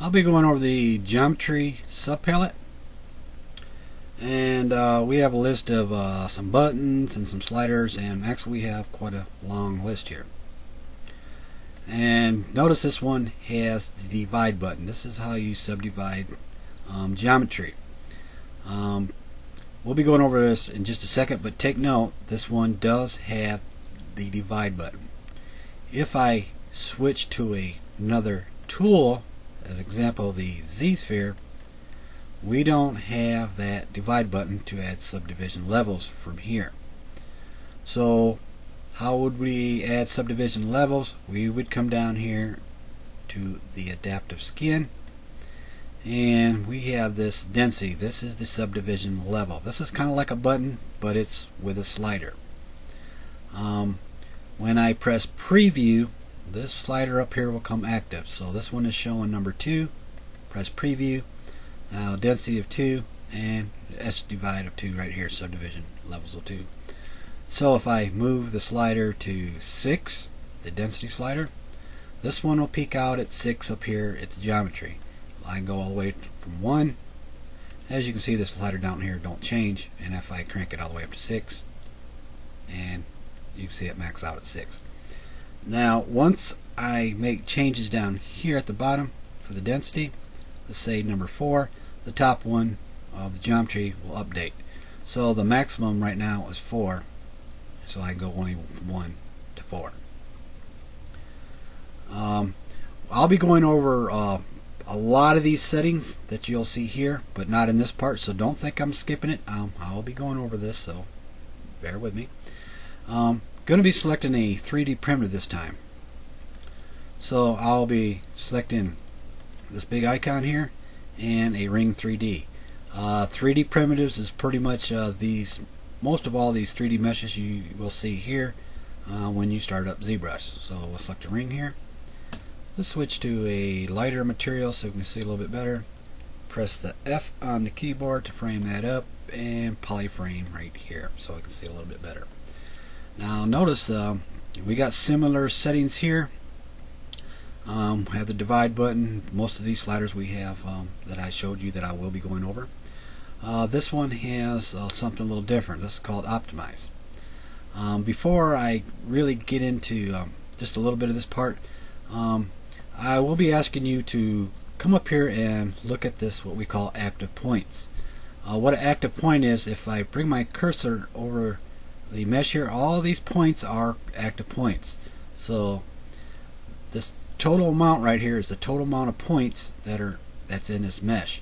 I'll be going over the geometry subpalette, and we have a list of some buttons and some sliders, and actually we have quite a long list here. And notice this one has the divide button. This is how you subdivide geometry. We'll be going over this in just a second, but take note, this one does have the divide button. If I switch to another tool, as example the Z-sphere, we don't have that divide button to add subdivision levels from here. So how would we add subdivision levels? We would come down here to the adaptive skin, and we have this density. This is the subdivision level. This is kind of like a button, but it's with a slider. When I press preview, this slider up here will come active. So this one is showing number 2. Press preview. Now density of 2 and S divide of 2 right here, subdivision levels of 2. So if I move the slider to 6, the density slider, this one will peak out at 6 up here at the geometry. I can go all the way from 1. As you can see, the slider down here don't change, and if I crank it all the way up to 6, and you can see it max out at 6. Now once I make changes down here at the bottom for the density, let's say number 4, the top one of the geometry will update. So the maximum right now is 4, so I can go only from 1 to 4. I'll be going over a lot of these settings that you'll see here, but not in this part, so don't think I'm skipping it. I'll be going over this, so bear with me. Going to be selecting a 3D primitive this time. So I'll be selecting this big icon here and a ring 3D. 3D primitives is pretty much most of all these 3D meshes you will see here when you start up ZBrush. So we'll select a ring here. Let's switch to a lighter material so we can see a little bit better. Press the F on the keyboard to frame that up, and polyframe right here so we can see a little bit better. Now notice we got similar settings here. Have the divide button. Most of these sliders we have that I showed you that I will be going over. This one has something a little different. This is called Optimize. Before I really get into just a little bit of this part, I will be asking you to come up here and look at this, what we call active points. What an active point is, if I bring my cursor over the mesh here, all these points are active points. So this total amount right here is the total amount of points that's in this mesh.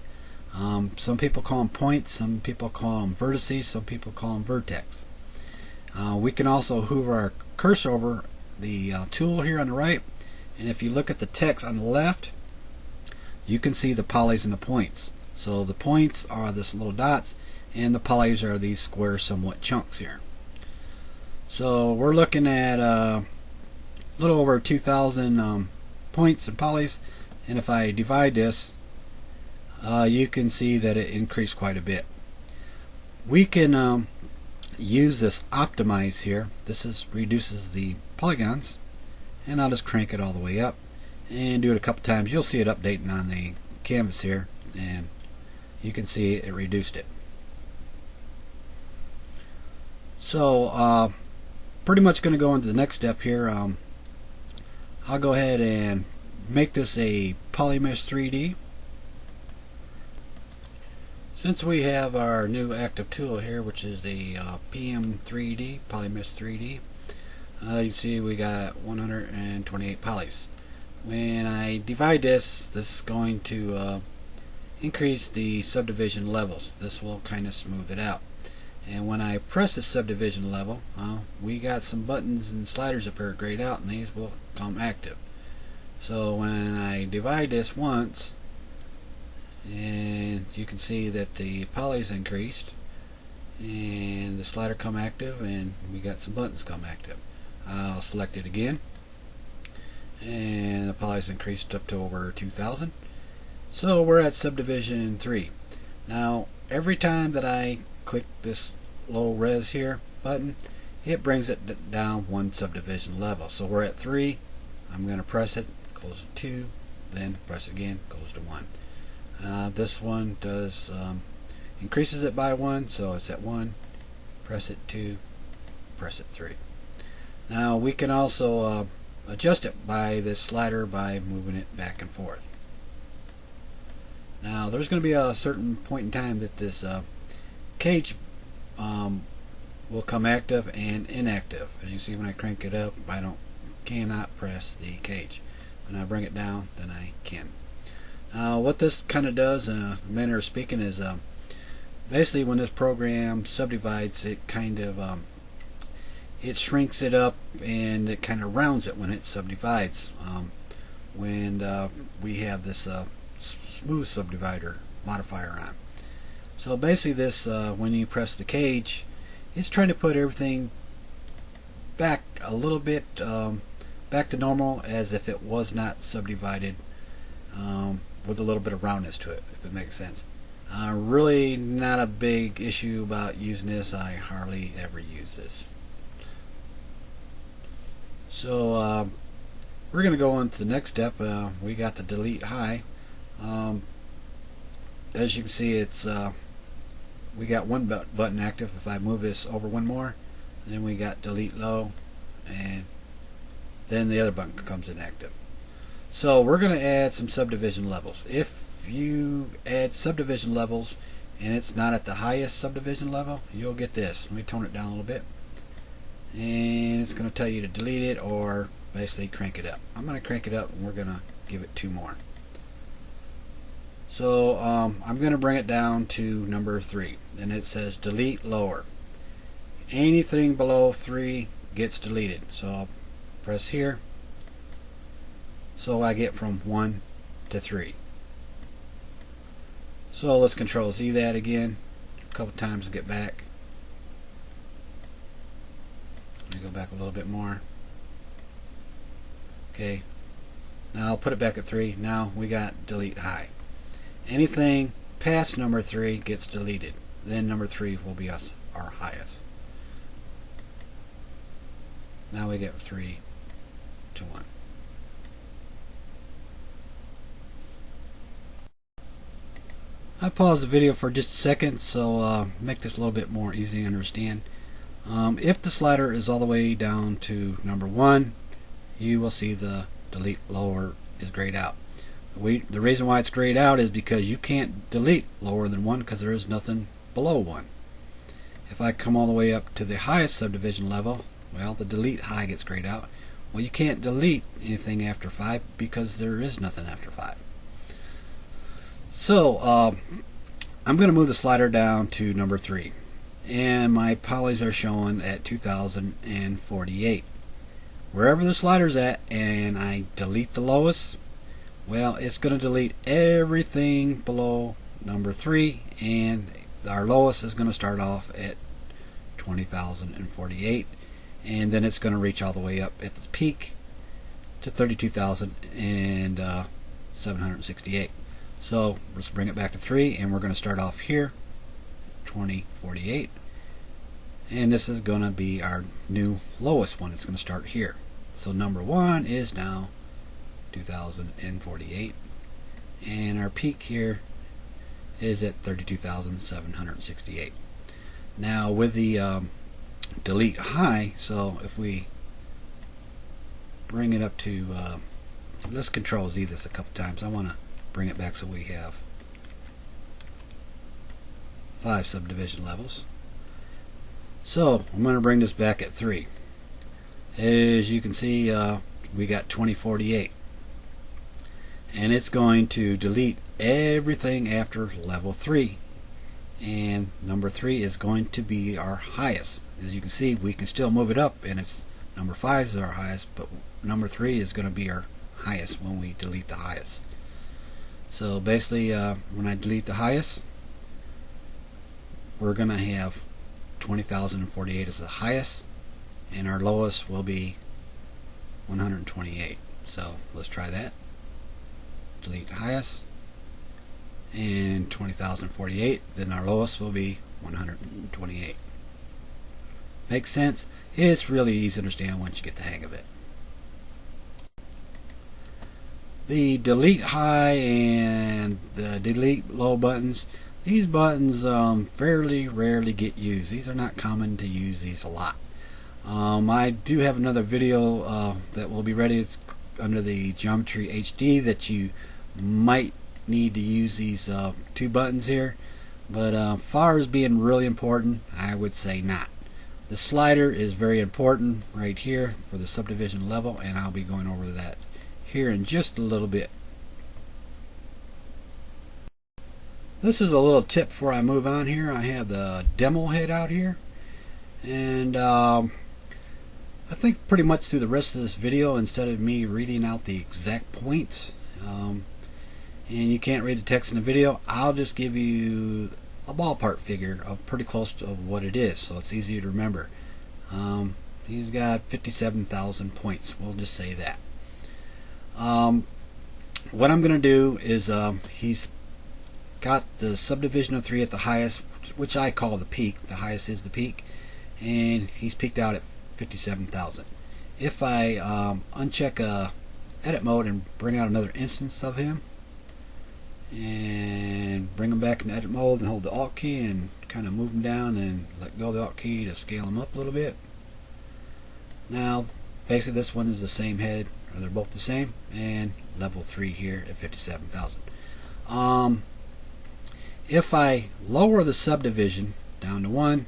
Some people call them points, some people call them vertices, some people call them vertex. We can also hover our cursor over the tool here on the right, and if you look at the text on the left, you can see the polys and the points. So the points are this little dots, and the polys are these square somewhat chunks here. So we're looking at a little over 2,000 points and polys, and if I divide this, you can see that it increased quite a bit. We can use this optimize here. This reduces the polygons, and I'll just crank it all the way up and do it a couple times. You'll see it updating on the canvas here, and you can see it reduced it. So pretty much going to go into the next step here. I'll go ahead and make this a Polymesh 3D. Since we have our new active tool here, which is the PM3D, Polymesh 3D, you can see we got 128 polys. When I divide this is going to increase the subdivision levels. This will kind of smooth it out. And when I press the subdivision level, we got some buttons and sliders up here grayed out, and these will come active. So when I divide this once, and you can see that the polys increased, and the slider come active, and we got some buttons come active. I'll select it again, and the polys increased up to over 2,000. So we're at subdivision 3. Now every time that I click this low res here button, it brings it down one subdivision level. So we're at 3. I'm going to press it, goes to 2, then press it again, goes to 1. This one does increases it by 1, so it's at 1. Press it 2, press it 3. Now we can also adjust it by this slider by moving it back and forth. Now there's going to be a certain point in time that this cage will come active and inactive. As you see, when I crank it up, I cannot press the cage. When I bring it down, then I can. What this kind of does, in a manner of speaking, is basically when this program subdivides, it kind of it shrinks it up and it kind of rounds it when it subdivides. When we have this smooth subdivider modifier on. So basically this, when you press the cage, it's trying to put everything back a little bit back to normal, as if it was not subdivided, with a little bit of roundness to it, if it makes sense. Really not a big issue about using this. I hardly ever use this. So we're going to go on to the next step. We got the delete high. As you can see, it's we got one button active. If I move this over one more, then we got delete low, and then the other button comes inactive. So we're going to add some subdivision levels. If you add subdivision levels and it's not at the highest subdivision level, you'll get this. Let me tone it down a little bit, and it's going to tell you to delete it or basically crank it up. I'm going to crank it up, and we're going to give it 2 more. So I'm going to bring it down to number 3, and it says delete lower. Anything below 3 gets deleted. So I'll press here, so I get from 1 to 3. So let's Control Z that again a couple times to get back. Let me go back a little bit more. Okay, now I'll put it back at 3. Now we got delete high. Anything past number 3 gets deleted. Then number 3 will be our highest. Now we get 3 to 1. I pause the video for just a second, so make this a little bit more easy to understand. If the slider is all the way down to number 1, you will see the delete lower is grayed out. The reason why it's grayed out is because you can't delete lower than 1 because there is nothing below 1. If I come all the way up to the highest subdivision level, well, the delete high gets grayed out. Well, you can't delete anything after 5 because there is nothing after 5. So I'm going to move the slider down to number 3, and my polys are showing at 2048. Wherever the slider's at and I delete the lowest, well, it's going to delete everything below number 3, and our lowest is going to start off at 20,048, and then it's going to reach all the way up at the peak to 32,768. So let's bring it back to 3, and we're going to start off here, 2048, and this is going to be our new lowest one. It's going to start here. So number 1 is now 2048, and our peak here is at 32,768. Now with the delete high, so if we bring it up to let's Control Z this a couple times. I want to bring it back so we have 5 subdivision levels. So I'm going to bring this back at 3. As you can see, we got 2048, and it's going to delete everything after level 3, and number 3 is going to be our highest. As you can see, we can still move it up, and it's number 5 is our highest, but number 3 is going to be our highest when we delete the highest. So basically, when I delete the highest, we're going to have 20,048 as the highest, and our lowest will be 128. So let's try that. Delete highest and 20,048, then our lowest will be 128. Makes sense? It's really easy to understand once you get the hang of it. The delete high and the delete low buttons, these buttons fairly rarely get used. These are not common to use these a lot. I do have another video that will be ready under the Geometry HD that you might need to use these two buttons here, but far as being really important, I would say not. The slider is very important right here for the subdivision level, and I'll be going over that here in just a little bit. This is a little tip before I move on here. I have the demo head out here, and I think pretty much through the rest of this video, instead of me reading out the exact points, and you can't read the text in the video, I'll just give you a ballpark figure of pretty close to what it is, so it's easier to remember. He's got 57,000 points, we'll just say that. What I'm going to do is he's got the subdivision of 3 at the highest, which I call the peak. The highest is the peak, and he's peaked out at 57,000. If I uncheck edit mode and bring out another instance of him and bring him back in edit mode and hold the Alt key and kind of move him down and let go of the Alt key to scale him up a little bit. Now basically this one is the same head, or they're both the same, and level 3 here at 57,000. If I lower the subdivision down to 1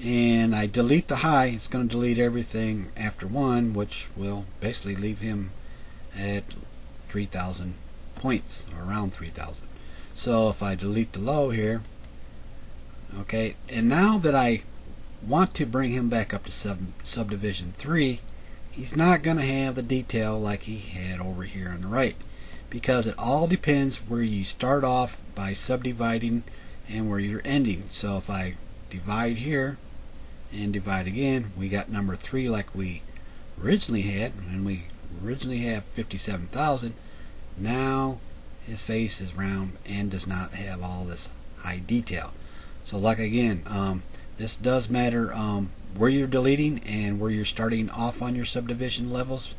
and I delete the high, it's going to delete everything after 1, which will basically leave him at 3,000 points, or around 3,000. So if I delete the low here, okay, and now that I want to bring him back up to subdivision 3, he's not going to have the detail like he had over here on the right, because it all depends where you start off by subdividing and where you're ending. So if I divide here and divide again, we got number 3 like we originally had, and we originally have 57,000. Now his face is round and does not have all this high detail. So like again, this does matter where you're deleting and where you're starting off on your subdivision levels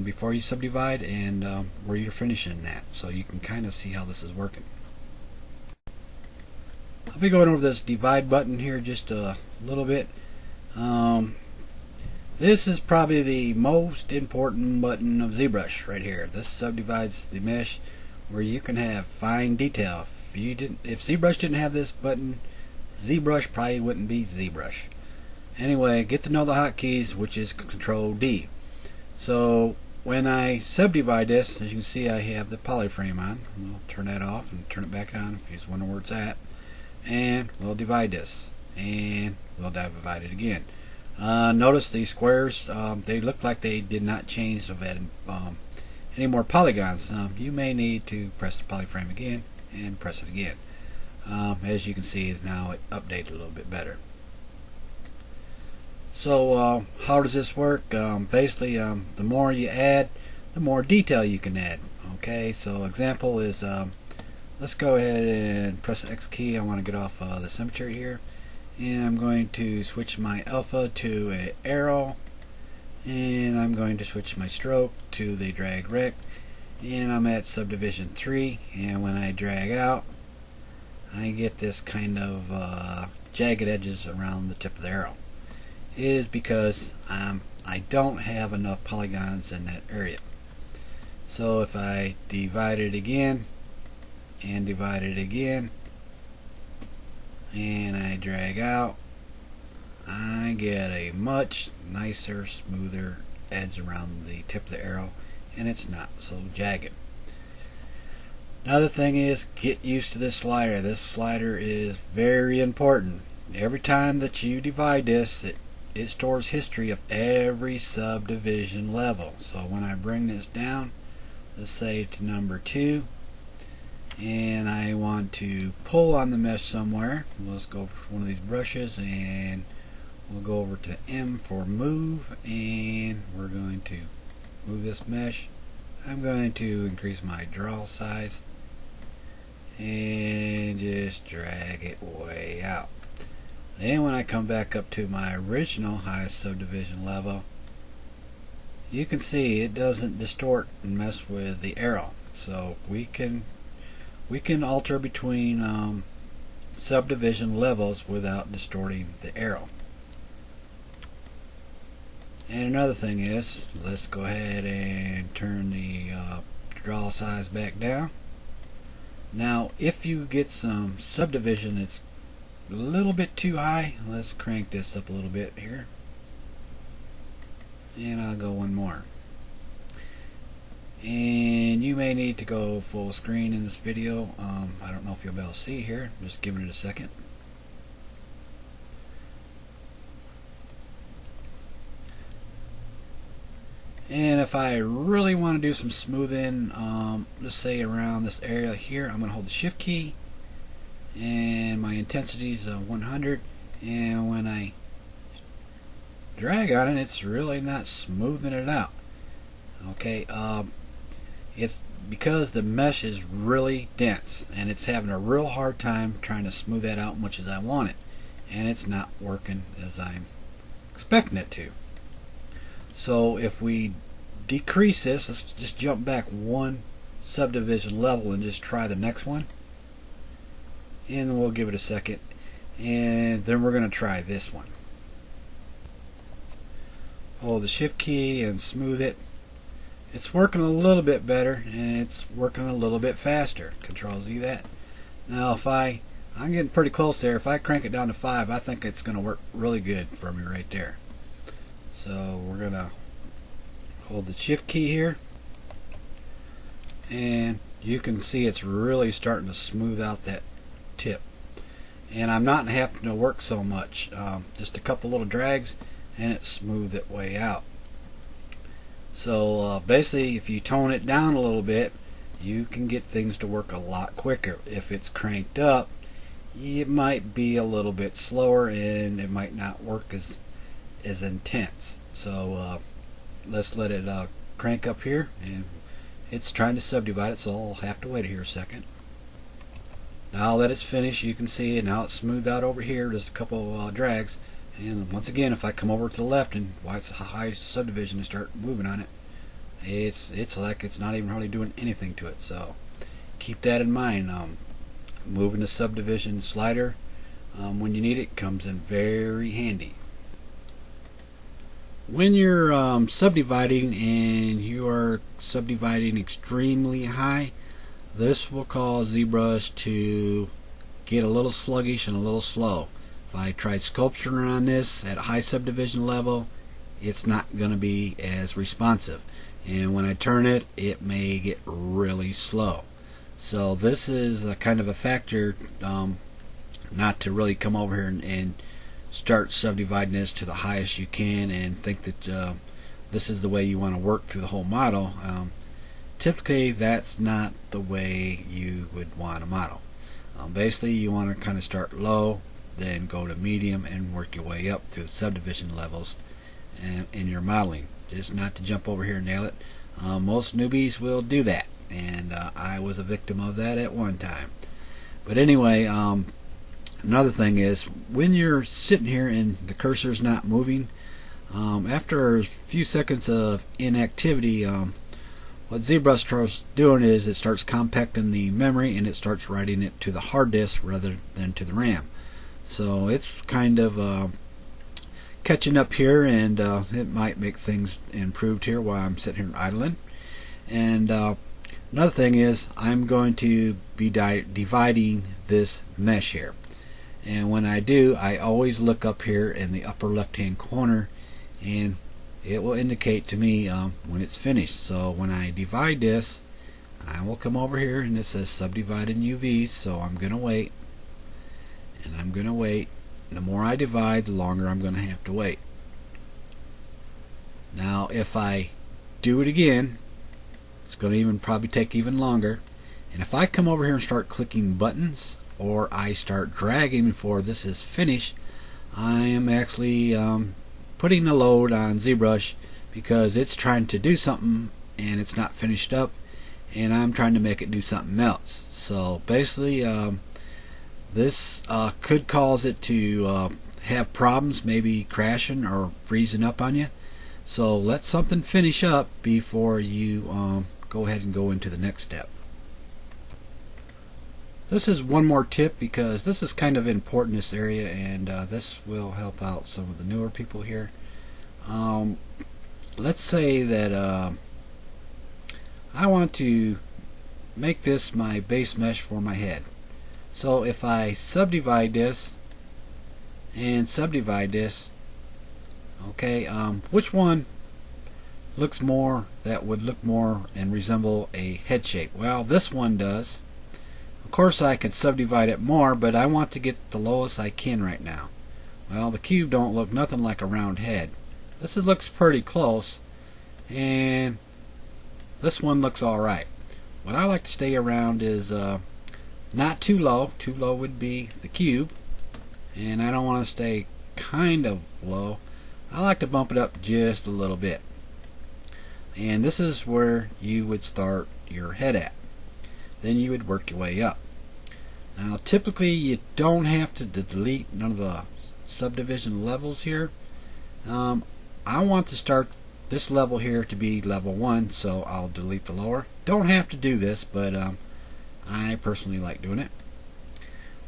before you subdivide, and where you're finishing that, so you can kind of see how this is working. I'll be going over this divide button here just a little bit. This is probably the most important button of ZBrush right here. This subdivides the mesh where you can have fine detail. If ZBrush didn't have this button, ZBrush probably wouldn't be ZBrush. Anyway, get to know the hotkeys, which is Control D. So when I subdivide this, as you can see, I have the polyframe on. We'll turn that off and turn it back on if you just wonder where it's at. And we'll divide this, and we'll divide it again. Notice the squares, they look like they did not change so bad. Any more polygons. You may need to press the polyframe again and press it again. As you can see, now it updated a little bit better. So how does this work? Basically, the more you add, the more detail you can add. Okay, so example is, let's go ahead and press the X key. I want to get off the symmetry here, and I'm going to switch my alpha to an arrow, and I'm going to switch my stroke to the drag rect, and I'm at subdivision 3, and when I drag out, I get this kind of jagged edges around the tip of the arrow. It is because I don't have enough polygons in that area. So if I divide it again and divide it again and I drag out, I get a much nicer, smoother edge around the tip of the arrow, and it's not so jagged. Another thing is, get used to this slider. This slider is very important. Every time that you divide this, it stores history of every subdivision level. So when I bring this down, let's say to number 2, and I want to pull on the mesh somewhere, let's go for one of these brushes, and we'll go over to M for move, and we're going to move this mesh. I'm going to increase my draw size and just drag it way out. Then when I come back up to my original highest subdivision level you can see it doesn't distort and mess with the arrow. So we can alter between subdivision levels without distorting the arrow. And another thing is, let's go ahead and turn the draw size back down. Now if you get some subdivision that's a little bit too high, let's crank this up a little bit here. And I'll go one more. And you may need to go full screen in this video. I don't know if you'll be able to see here. I'm just giving it a second. And if I really want to do some smoothing, let's say around this area here, I'm going to hold the shift key and my intensity is 100, and when I drag on it, it's really not smoothing it out. Okay, it's because the mesh is really dense and it's having a real hard time trying to smooth that out much as I want it, and it's not working as I'm expecting it to. So if we decrease this, let's just jump back one subdivision level and just try the next one, and we'll give it a second, and then we're going to try this one. Hold the shift key and smooth it. It's working a little bit better and it's working a little bit faster. Control Z that. Now if I'm getting pretty close there. If I crank it down to 5, I think it's going to work really good for me right there. So we're going to hold the shift key here, and you can see it's really starting to smooth out that tip. And I'm not having to work so much. Just a couple little drags and it smoothed it way out. So basically, if you tone it down a little bit, you can get things to work a lot quicker. If it's cranked up, it might be a little bit slower and it might not work as intense. So let's let it crank up here, and it's trying to subdivide it, so I'll have to wait here a second. Now that it's finished, you can see it now. It's smoothed out over here. Just a couple drags, and once again, if I come over to the left and it's a high subdivision and start moving on it, it's like it's not even hardly doing anything to it. So keep that in mind. Moving the subdivision slider when you need it comes in very handy. When you're subdividing and you are subdividing extremely high, this will cause ZBrush to get a little sluggish and a little slow. If I try sculpturing on this at a high subdivision level, it's not going to be as responsive, and when I turn it, it may get really slow. So this is a kind of a factor not to really come over here and start subdividing this to the highest you can and think that this is the way you want to work through the whole model. Typically that's not the way you would want to model. Basically you want to kind of start low, then go to medium and work your way up through the subdivision levels in your modeling. Just not to jump over here and nail it. Most newbies will do that, and I was a victim of that at one time. But anyway, another thing is, when you're sitting here and the cursor's not moving, after a few seconds of inactivity, what ZBrush starts doing is it starts compacting the memory and it starts writing it to the hard disk rather than to the RAM. So it's kind of catching up here, and it might make things improved here while I'm sitting here idling. And another thing is, I'm going to be dividing this mesh here. And when I do, I always look up here in the upper left hand corner, and it will indicate to me when it's finished. So when I divide this, I will come over here and it says Subdivide in UV, so I'm going to wait, and I'm going to wait. The more I divide, the longer I'm going to have to wait. Now if I do it again, it's going to probably take even longer. And if I come over here and start clicking buttons, or I start dragging before this is finished, I am actually putting the load on ZBrush, because it's trying to do something and it's not finished up, and I'm trying to make it do something else. So basically this could cause it to have problems, maybe crashing or freezing up on you. So let something finish up before you go ahead and go into the next step. This is one more tip because this is kind of important in this area, and this will help out some of the newer people here. Let's say that I want to make this my base mesh for my head. So if I subdivide this and subdivide this, okay, which one looks more, that would look more and resemble a head shape? Well, this one does. Of course I could subdivide it more, but I want to get the lowest I can right now. Well, the cube don't look nothing like a round head. This looks pretty close, and this one looks alright. What I like to stay around is not too low. Too low would be the cube, and I don't want to stay kind of low. I like to bump it up just a little bit. And this is where you would start your head at. Then you would work your way up. Now typically you don't have to delete none of the subdivision levels here. I want to start this level here to be level 1, so I'll delete the lower. Don't have to do this, but I personally like doing it.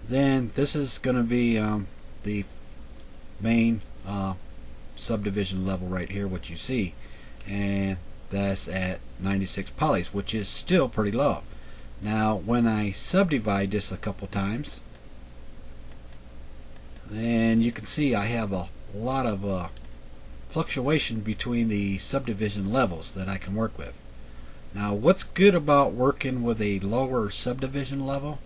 Then this is going to be the main subdivision level right here, what you see, and that's at 96 polys, which is still pretty low. Now when I subdivide this a couple times, then you can see I have a lot of fluctuation between the subdivision levels that I can work with. Now what's good about working with a lower subdivision level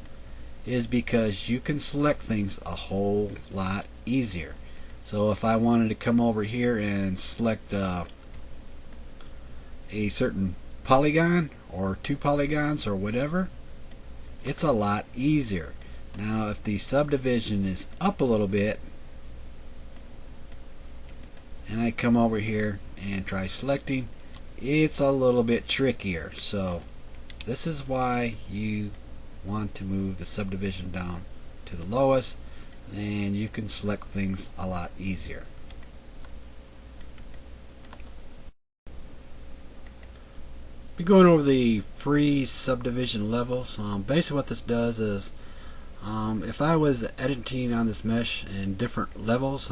is because you can select things a whole lot easier. So if I wanted to come over here and select a certain polygon or 2 polygons or whatever, it's a lot easier. Now if the subdivision is up a little bit and I come over here and try selecting, it's a little bit trickier. So this is why you want to move the subdivision down to the lowest, and you can select things a lot easier. Be going over the free subdivision levels. Basically what this does is if I was editing on this mesh in different levels,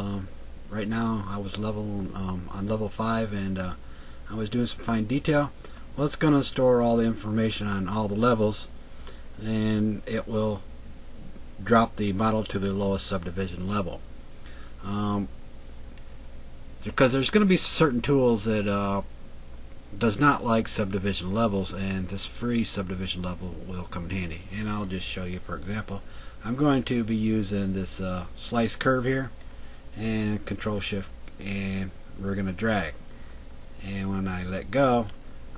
right now I was on level 5, and I was doing some fine detail. Well, it's going to store all the information on all the levels, and it will drop the model to the lowest subdivision level. Because there's going to be certain tools that does not like subdivision levels, and this free subdivision level will come in handy. And I'll just show you. For example, I'm going to be using this slice curve here, and Control Shift, and we're going to drag, and when I let go,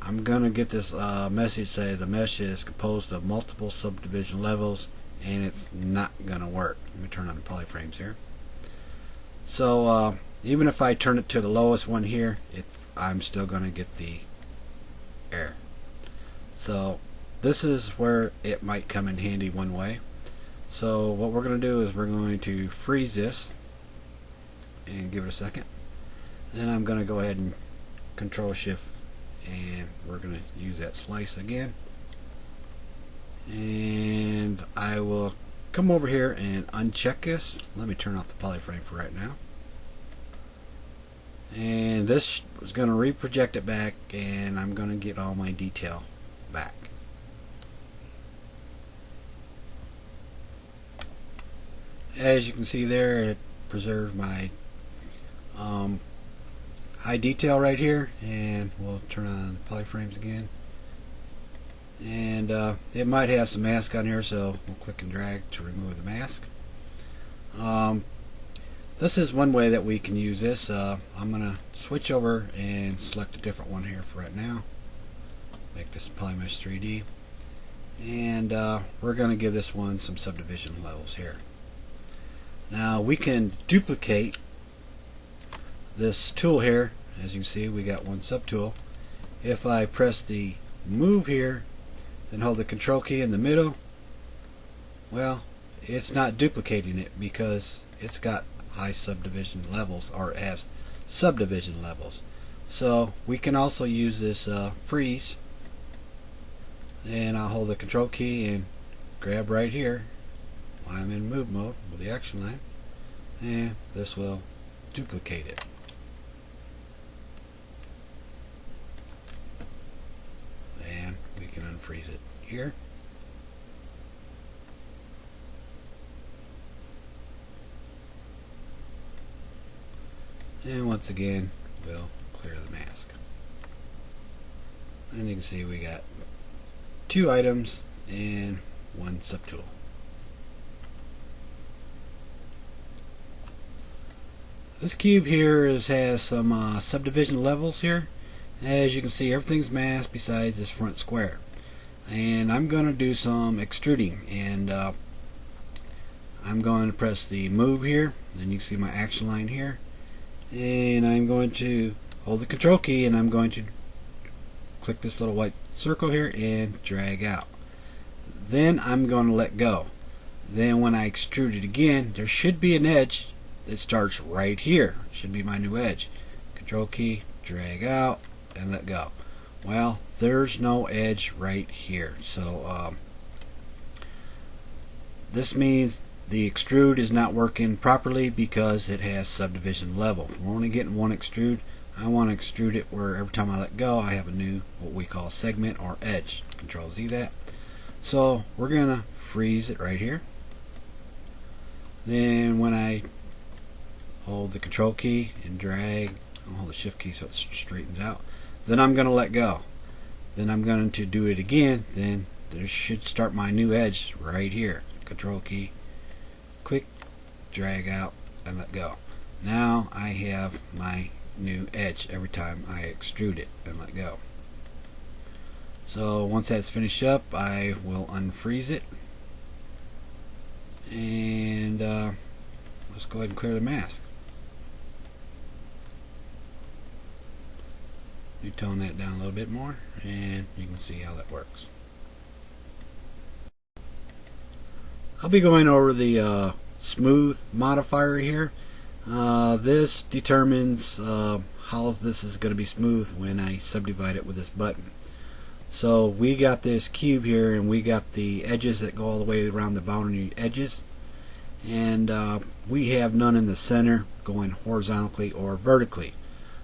I'm going to get this message say the mesh is composed of multiple subdivision levels, and it's not going to work. Let me turn on the polyframes here. So even if I turn it to the lowest one here, I'm still going to get the error. So this is where it might come in handy one way. So what we're going to do is we're going to freeze this and give it a second. Then I'm going to go ahead and Control Shift, and we're going to use that slice again. And I will come over here and uncheck this. Let me turn off the polyframe for right now. And this is going to reproject it back, and I'm going to get all my detail back. As you can see there, it preserved my high detail right here, and we'll turn on the polyframes again. And it might have some mask on here, so we'll click and drag to remove the mask. This is one way that we can use this. I'm going to switch over and select a different one here for right now. Make this Polymesh 3D. And we're going to give this one some subdivision levels here. Now we can duplicate this tool here. As you can see, we got one subtool. If I press the move here, then hold the control key in the middle, well, it's not duplicating it because it's got high subdivision levels, or as subdivision levels. So we can also use this freeze, and I'll hold the control key and grab right here while I'm in move mode with the action line, and this will duplicate it. And we can unfreeze it here. And once again, we'll clear the mask. And you can see we got 2 items and 1 subtool. This cube here has some subdivision levels here. As you can see, everything's masked besides this front square. And I'm going to do some extruding, and I'm going to press the move here, and you can see my action line here. And I'm going to hold the control key, and I'm going to click this little white circle here and drag out. Then I'm going to let go. Then when I extrude it again, there should be an edge that starts right here. It should be my new edge. Control key, drag out, and let go. Well, there's no edge right here. So this means the extrude is not working properly because it has subdivision level. We're only getting 1 extrude. I want to extrude it where every time I let go I have a new, what we call, segment or edge. Control Z that. So we're going to freeze it right here. Then when I hold the control key and drag, I'll hold the shift key so it straightens out, then I'm going to let go. Then I'm going to do it again. Then there should start my new edge right here. Control key, click, drag out, and let go. Now I have my new edge every time I extrude it and let go. So once that's finished up, I will unfreeze it, and let's go ahead and clear the mask. You tone that down a little bit more, and you can see how that works. I'll be going over the smooth modifier here. This determines how this is going to be smooth when I subdivide it with this button. So we got this cube here, and we got the edges that go all the way around the boundary edges, and we have none in the center going horizontally or vertically.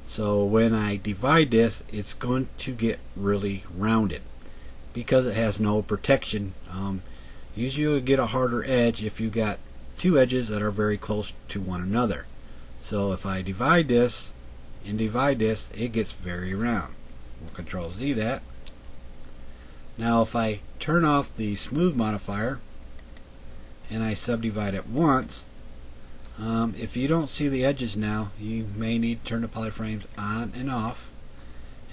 So when I divide this, it's going to get really rounded because it has no protection. Usually you'll get a harder edge if you got 2 edges that are very close to one another. So if I divide this and divide this, it gets very round. We'll Control Z that. Now if I turn off the smooth modifier and I subdivide it once, if you don't see the edges now, you may need to turn the polyframes on and off,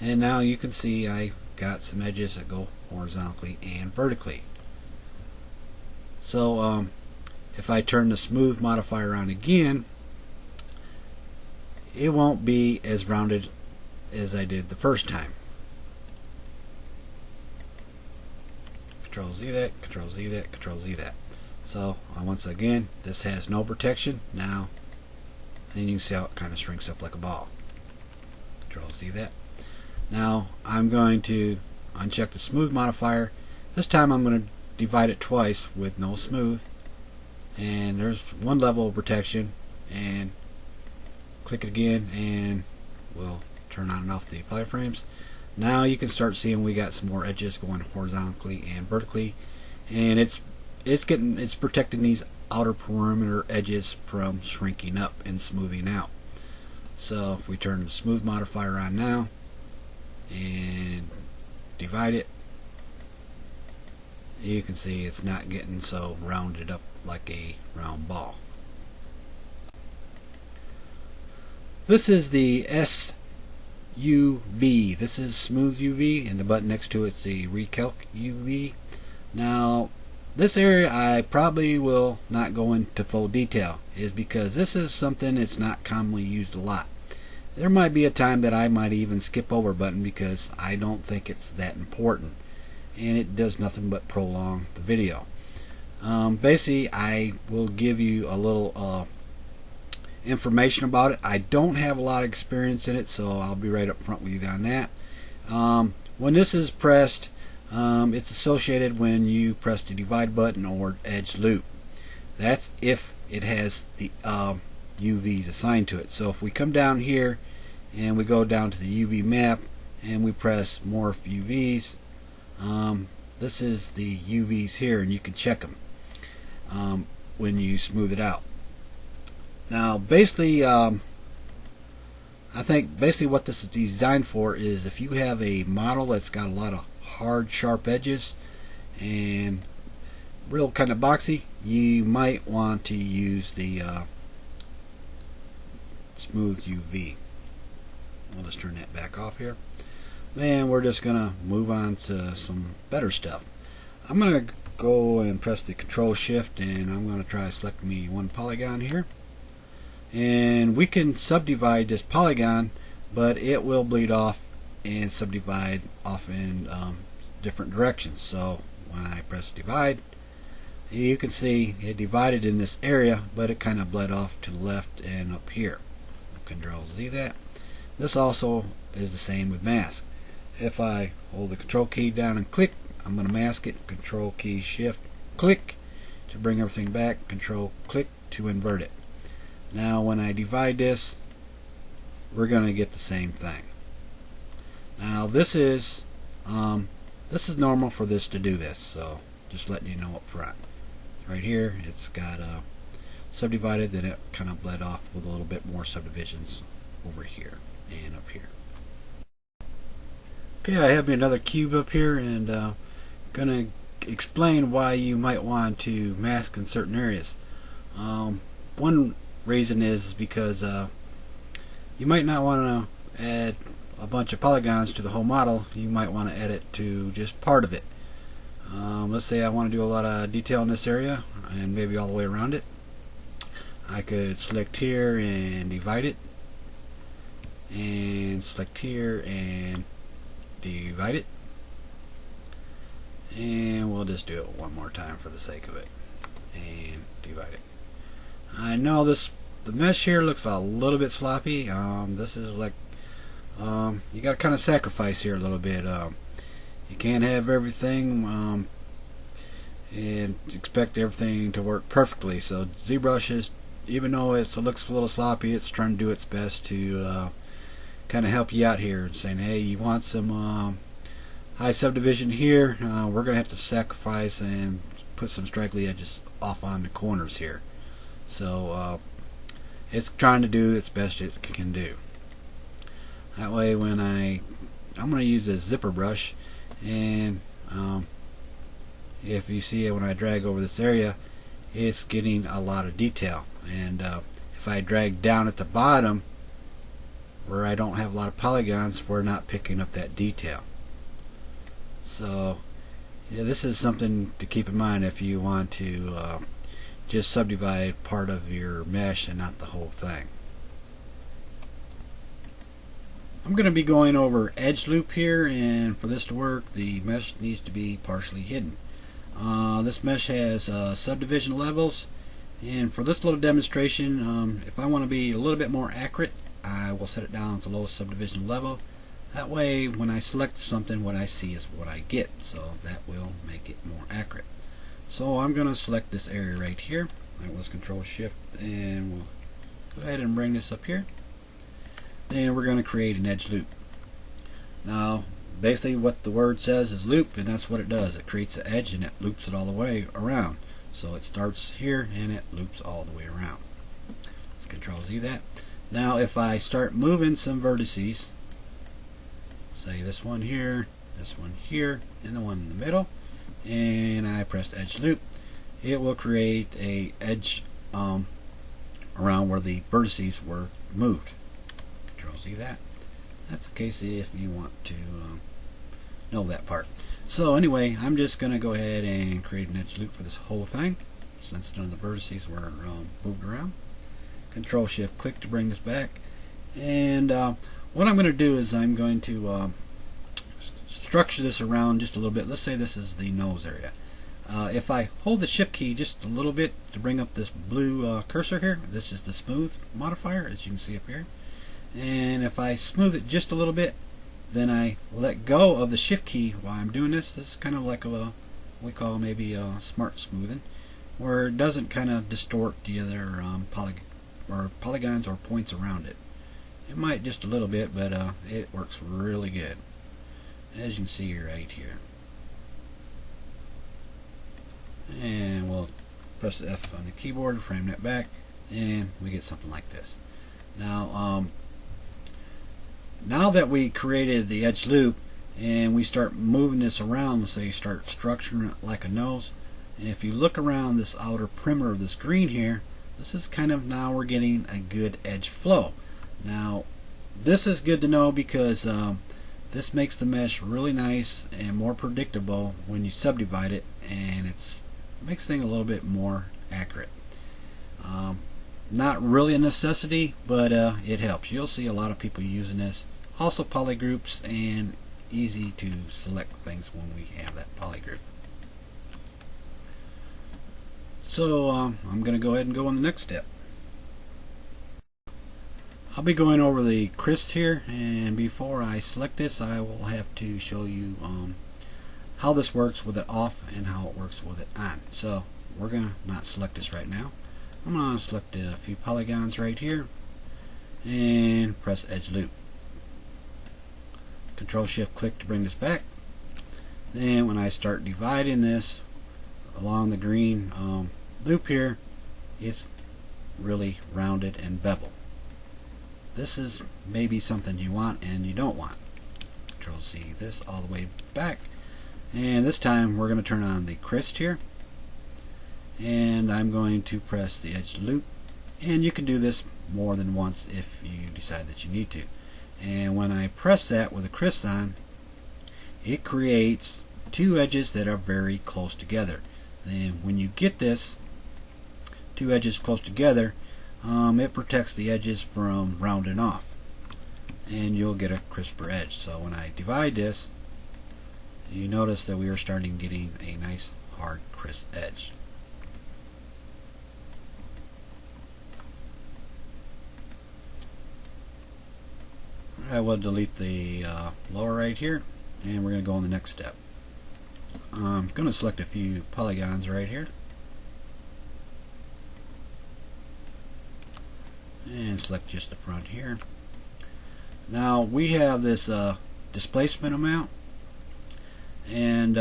and now you can see I got some edges that go horizontally and vertically. So if I turn the smooth modifier on again, it won't be as rounded as I did the first time. Control Z that, Control Z that, Control Z that. So once again, this has no protection now, and you can see how it kind of shrinks up like a ball. Control Z that. Now I'm going to uncheck the smooth modifier. This time I'm going to divide it twice with no smooth, and there's 1 level of protection, and click it again and we'll turn on and off the polyframes. Now you can start seeing we got some more edges going horizontally and vertically, and it's protecting these outer perimeter edges from shrinking up and smoothing out. So if we turn the smooth modifier on now and divide it, you can see it's not getting so rounded up like a round ball. This is the SUV. This is Smooth UV, and the button next to it's the Recalc UV. Now this area I probably will not go into full detail, is because this is something that's not commonly used a lot. There might be a time that I might even skip over a button because I don't think it's that important, and it does nothing but prolong the video. Basically, I will give you a little information about it. I don't have a lot of experience in it, so I'll be right up front with you on that. When this is pressed, it's associated when you press the divide button or edge loop. That's if it has the UVs assigned to it. So if we come down here and we go down to the UV map and we press Morph UVs, this is the UVs here, and you can check them when you smooth it out. Now basically, I think basically what this is designed for is if you have a model that's got a lot of hard, sharp edges and real kind of boxy, you might want to use the smooth UV. We'll just turn that back off here. Then we're just gonna move on to some better stuff. I'm gonna go and press the Control Shift, and I'm gonna try to select me one polygon here, and we can subdivide this polygon, but it will bleed off and subdivide off in different directions. So when I press divide, you can see it divided in this area, but it kind of bled off to the left and up here. Control Z that. This also is the same with mask. If I hold the Control key down and click, I'm going to mask it. Control key Shift click to bring everything back. Control click to invert it. Now when I divide this, we're going to get the same thing. Now this is normal for this to do this, so just letting you know up front. Right here it's got subdivided, then it kind of bled off with a little bit more subdivisions over here and up here. Okay, I have another cube up here, and gonna explain why you might want to mask in certain areas. One reason is because you might not want to add a bunch of polygons to the whole model. You might want to add it to just part of it. Let's say I want to do a lot of detail in this area and maybe all the way around it. I could select here and divide it, and select here and divide it, and we'll just do it one more time for the sake of it, and divide it. I know the mesh here looks a little bit sloppy. This is like you got to kind of sacrifice here a little bit. You can't have everything and expect everything to work perfectly. So ZBrush is, even though it looks a little sloppy, it's trying to do its best to kind of help you out here and saying, hey, you want some high subdivision here, we're going to have to sacrifice and put some straggly edges off on the corners here. So it's trying to do its best it can do. That way when I'm going to use a zipper brush, and if you see it when I drag over this area, it's getting a lot of detail, and if I drag down at the bottom where I don't have a lot of polygons, we're not picking up that detail. So yeah, this is something to keep in mind if you want to just subdivide part of your mesh and not the whole thing. I'm going to be going over edge loop here, and for this to work the mesh needs to be partially hidden. This mesh has subdivision levels, and for this little demonstration, if I want to be a little bit more accurate, I will set it down to lowest subdivision level. That way when I select something, what I see is what I get, so that will make it more accurate. So I'm going to select this area right here. I was Control Shift, and we'll go ahead and bring this up here. Then we're going to create an edge loop. Now basically what the word says is loop, and that's what it does. It creates an edge and it loops it all the way around. So it starts here and it loops all the way around. Control Z that. Now if I start moving some vertices, say this one here, and the one in the middle, and I press edge loop, it will create a edge around where the vertices were moved. Control Z that. That's the case if you want to know that part. So anyway, I'm just going to go ahead and create an edge loop for this whole thing, since none of the vertices were moved around. Control Shift click to bring this back, and what I'm going to do is I'm going to structure this around just a little bit. Let's say this is the nose area. If I hold the shift key just a little bit to bring up this blue cursor here, this is the smooth modifier, as you can see up here. And if I smooth it just a little bit, then I let go of the shift key while I'm doing this. This is kind of like a, we call maybe a smart smoothing, where it doesn't kind of distort the other polygons or points around it. It might just a little bit, but it works really good, as you can see right here. And we'll press F on the keyboard, frame that back, and we get something like this. Now, now that we created the edge loop and we start moving this around, let's say you start structuring it like a nose, and if you look around this outer perimeter of this green here, this is kind of, now we're getting a good edge flow. Now this is good to know because this makes the mesh really nice and more predictable when you subdivide it, and it makes things a little bit more accurate. Not really a necessity, but it helps. You'll see a lot of people using this. Also polygroups, and easy to select things when we have that polygroup. So I'm going to go ahead and go on the next step. I'll be going over the Crease here, and before I select this I will have to show you how this works with it off and how it works with it on. So we're going to not select this right now. I'm going to select a few polygons right here and press edge loop. Control Shift click to bring this back. Then when I start dividing this along the green loop here, it's really rounded and beveled. This is maybe something you want and you don't want. Control C this all the way back, and this time we're going to turn on the Crease here, and I'm going to press the edge loop, and you can do this more than once if you decide that you need to. And when I press that with the Crease on, it creates two edges that are very close together. Then when you get this two edges close together, it protects the edges from rounding off, and you'll get a crisper edge. So when I divide this, you notice that we are starting getting a nice hard crisp edge. I will delete the lower right here, and we're going to go on the next step. I'm going to select a few polygons right here and select just the front here. Now we have this displacement amount, and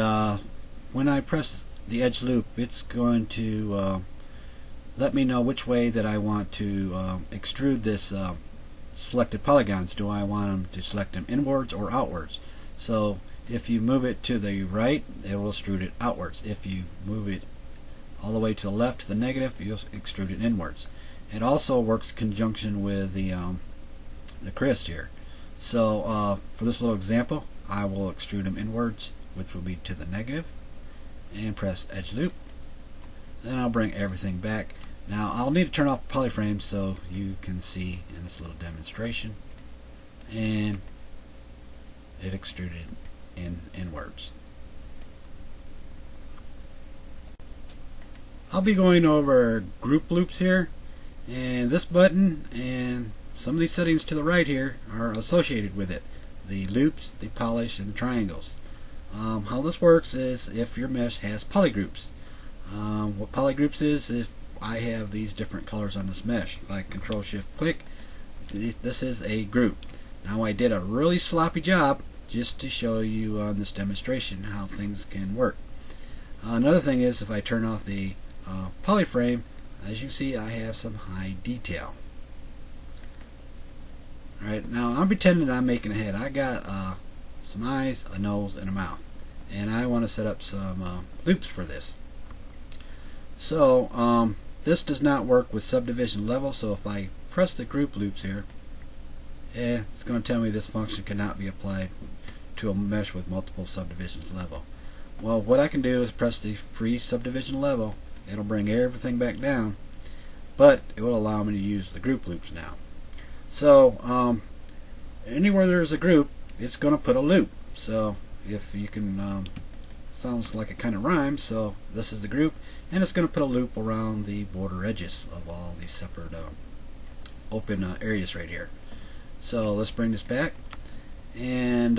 when I press the edge loop, it's going to let me know which way that I want to extrude this selected polygons. Do I want them to select them inwards or outwards? So if you move it to the right, it will extrude it outwards. If you move it all the way to the left to the negative, you'll extrude it inwards. It also works in conjunction with the Crease here. So for this little example, I will extrude them inwards, which will be to the negative, and press edge loop. Then I'll bring everything back. Now I'll need to turn off polyframe so you can see in this little demonstration, and it extruded inwards. I'll be going over group loops here, and this button and some of these settings to the right here are associated with it. The loops, the polish, and the triangles. How this works is if your mesh has polygroups. What polygroups is if I have these different colors on this mesh. Like Control Shift click, this is a group. Now I did a really sloppy job just to show you on this demonstration how things can work. Another thing is if I turn off the polyframe, as you see I have some high detail. Alright, now I'm pretending I'm making a head. I got some eyes, a nose, and a mouth, and I want to set up some loops for this. So this does not work with Subdivision Level, so if I press the group loops here, it's going to tell me this function cannot be applied to a mesh with multiple subdivisions level. Well, what I can do is press the free subdivision level. It'll bring everything back down, but it will allow me to use the group loops now. So anywhere there's a group, it's going to put a loop. So if you can sounds like it kind of rhymes, so this is the group, and it's going to put a loop around the border edges of all these separate open areas right here. So let's bring this back, and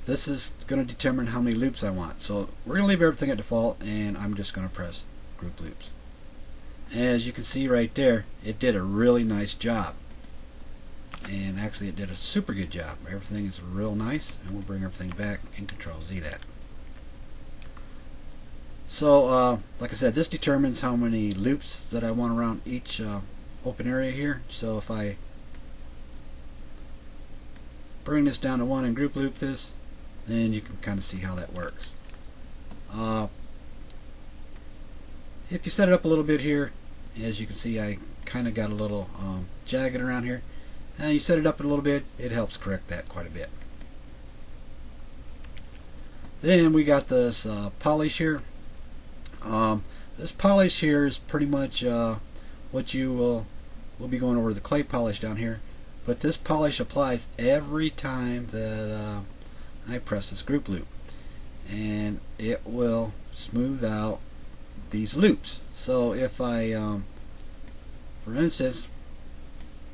this is going to determine how many loops I want. So we're going to leave everything at default, and I'm just going to press group loops. As you can see right there, it did a really nice job, and actually it did a super good job. Everything is real nice, and we'll bring everything back and Control Z that. So like I said, this determines how many loops that I want around each open area here. So if I bring this down to 1 and group loop this, then you can kind of see how that works. If you set it up a little bit here, as you can see, I kind of got a little jagged around here. You set it up a little bit, it helps correct that quite a bit. Then we got this polish here. This polish here is pretty much what you will be going over the clay polish down here, but this polish applies every time that I press this group loop, and it will smooth out these loops. So if I for instance,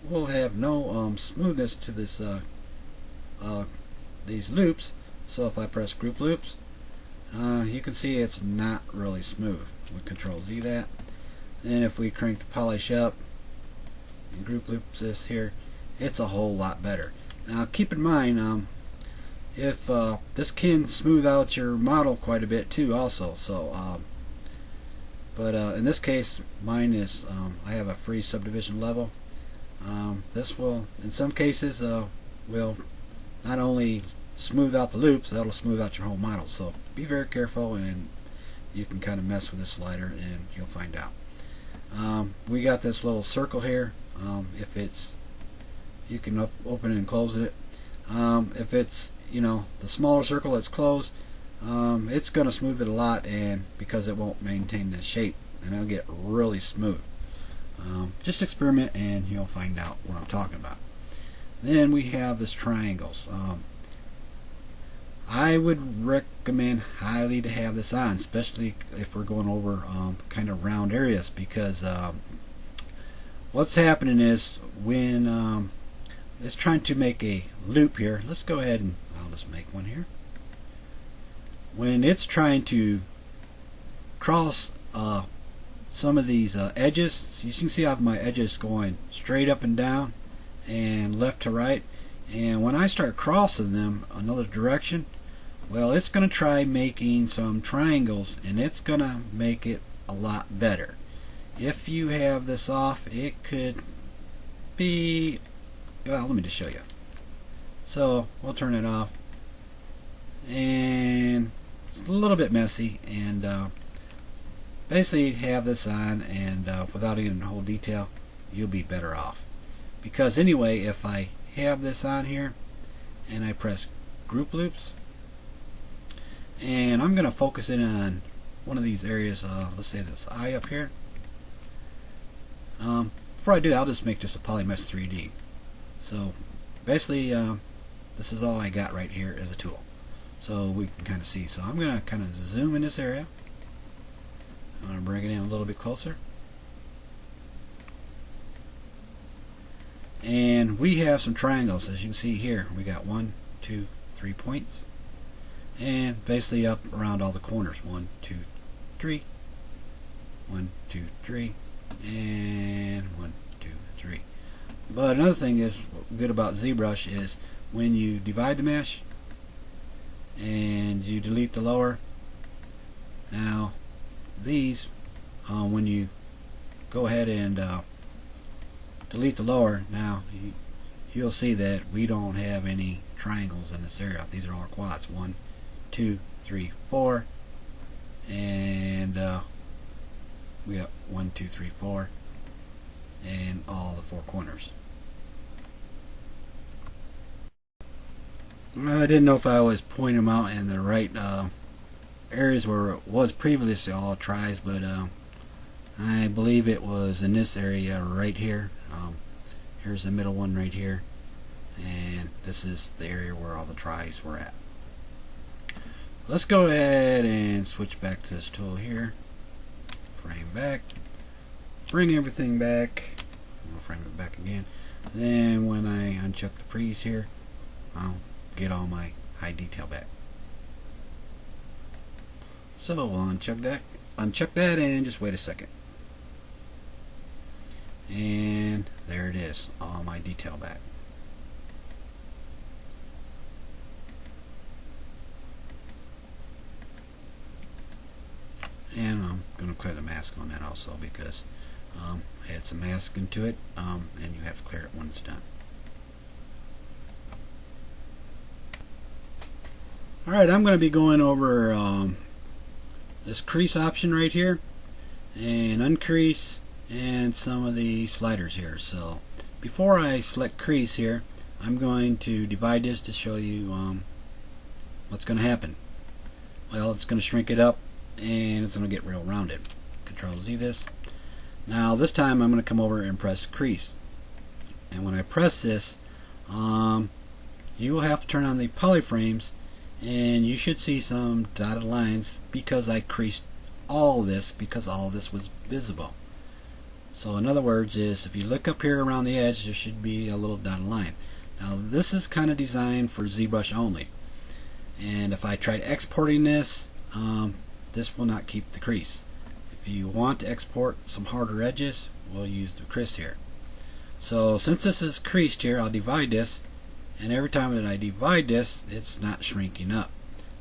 we'll have no smoothness to this these loops, so if I press group loops, you can see it's not really smooth. We Control Z that, and if we crank the polish up and group loops this here, it's a whole lot better. Now keep in mind, if this can smooth out your model quite a bit too also, so but in this case mine is I have a free subdivision level. This will in some cases will not only smooth out the loops, that'll smooth out your whole model, so be very careful, and you can kind of mess with this slider and you'll find out. We got this little circle here. If it's, you can open it and close it. If it's, you know, the smaller circle that's closed, it's going to smooth it a lot, and because it won't maintain the shape, and it'll get really smooth. Just experiment and you'll find out what I'm talking about. Then we have this triangles. I would recommend highly to have this on, especially if we're going over kind of round areas, because what's happening is when it's trying to make a loop here. Let's go ahead and I'll just make one here. When it's trying to cross some of these edges, so you can see I have my edges going straight up and down and left to right, and when I start crossing them another direction, well, it's going to try making some triangles, and it's going to make it a lot better. If you have this off, it could be, well, let me just show you. So we'll turn it off, and it's a little bit messy, and basically have this on, and without getting into whole detail, you'll be better off. Because anyway, if I have this on here and I press group loops, and I'm going to focus in on one of these areas, let's say this eye up here. Before I do that, I'll just make just a polymesh 3D. So basically this is all I got right here as a tool, so we can kind of see. So I'm going to kind of zoom in this area. I'm going to bring it in a little bit closer, and we have some triangles. As you can see here, we got 1, 2, 3 points, and basically up around all the corners. 1, 2, 3, 1, 2, 3, and 1, 2, 3. But another thing is good about ZBrush is when you divide the mesh and you delete the lower, now these when you go ahead and delete the lower, now you'll see that we don't have any triangles in this area. These are all quads. 1, 2, 3, 4, and we got 1, 2, 3, 4, and all the 4 corners. I didn't know if I was pointing them out in the right areas where it was previously all tries, but I believe it was in this area right here. Here's the middle one right here, and this is the area where all the tries were at. let's go ahead and switch back to this tool here. Frame back. Bring everything back. We'll frame it back again. Then when I uncheck the freeze here, I'll get all my high detail back. So we'll uncheck that and just wait a second. And there it is, all my detail back. And I'm going to clear the mask on that also because I had some mask into it, and you have to clear it when it's done. Alright, I'm going to be going over this crease option right here and uncrease and some of the sliders here. So before I select crease here, I'm going to divide this to show you what's going to happen. Well, it's going to shrink it up and it's going to get real rounded. Control Z this. Now this time I'm going to come over and press crease, and when I press this, you will have to turn on the polyframes, and you should see some dotted lines because I creased all this because all this was visible. So in other words is if you look up here around the edge, there should be a little dotted line. Now this is kind of designed for ZBrush only, and if I tried exporting this, this will not keep the crease. If you want to export some harder edges, we'll use the Crease here. So since this is creased here, I'll divide this, and every time that I divide this, it's not shrinking up.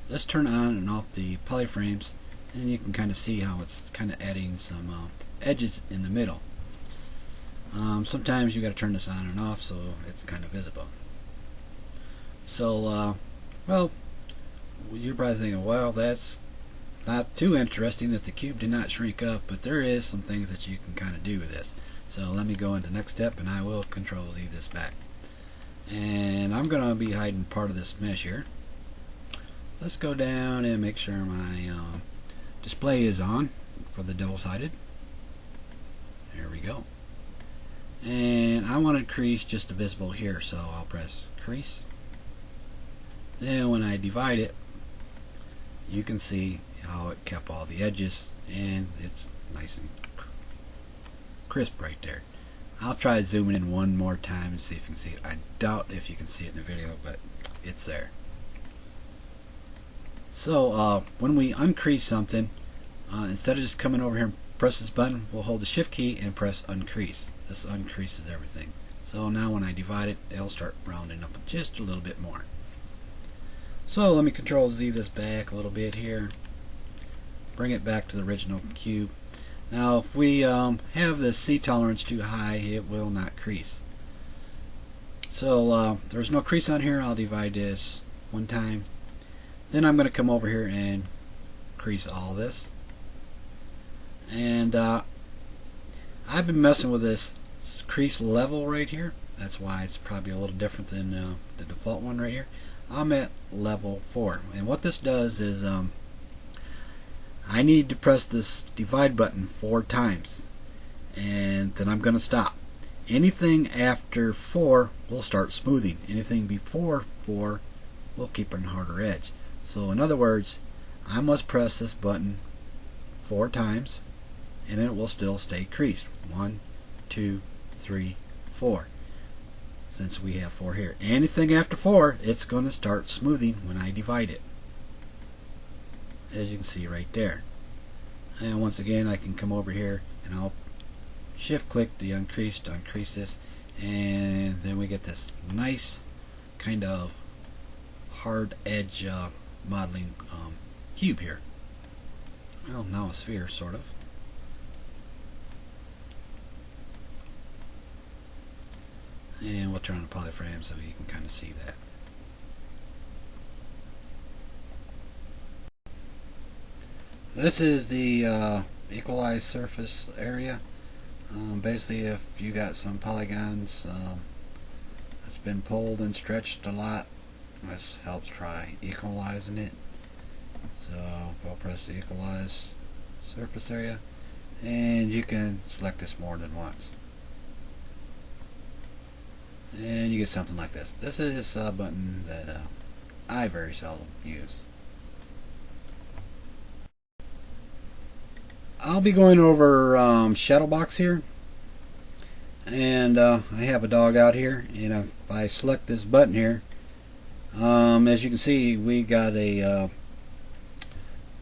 Let's turn on and off the polyframes, and you can kind of see how it's kind of adding some edges in the middle. Sometimes you got to turn this on and off so it's kind of visible. So well, you're probably thinking, well, that's not too interesting that the cube did not shrink up, but there is some things that you can kind of do with this. So let me go into the next step, and I will Control Z this back. And I'm going to be hiding part of this mesh here. Let's go down and make sure my display is on for the double-sided. There we go. And I want to crease just the visible here, so I'll press crease. Then when I divide it, you can see how it kept all the edges, and it's nice and crisp right there. I'll try zooming in one more time and see if you can see it. I doubt if you can see it in the video, but it's there. So when we uncrease something, instead of just coming over here and press this button, we'll hold the shift key and press uncrease. This uncreases everything. So now when I divide it, it'll start rounding up just a little bit more. So let me Control Z this back a little bit here. Bring it back to the original cube. Now if we have the C tolerance too high, it will not crease. So there's no crease on here. I'll divide this one time. Then I'm going to come over here and crease all this. And I've been messing with this crease level right here. That's why it's probably a little different than the default one right here. I'm at level 4, and what this does is I need to press this divide button 4 times, and then I'm going to stop. Anything after 4 will start smoothing. Anything before 4 will keep a harder edge. So in other words, I must press this button 4 times, and it will still stay creased. 1, 2, 3, 4. Since we have 4 here. Anything after 4, it's going to start smoothing when I divide it. As you can see right there. And once again, I can come over here and I'll shift click the uncrease to uncrease this, and then we get this nice kind of hard edge modeling cube here. Well, now a sphere, sort of. And we'll turn on the polyframe so you can kind of see that. This is the equalized surface area. Basically, if you got some polygons that's been pulled and stretched a lot, this helps try equalizing it. So we'll press the equalize surface area, and you can select this more than once. And you get something like this. This is a button that I very seldom use. I'll be going over Shadowbox here, and I have a dog out here, and if I select this button here, as you can see, we got a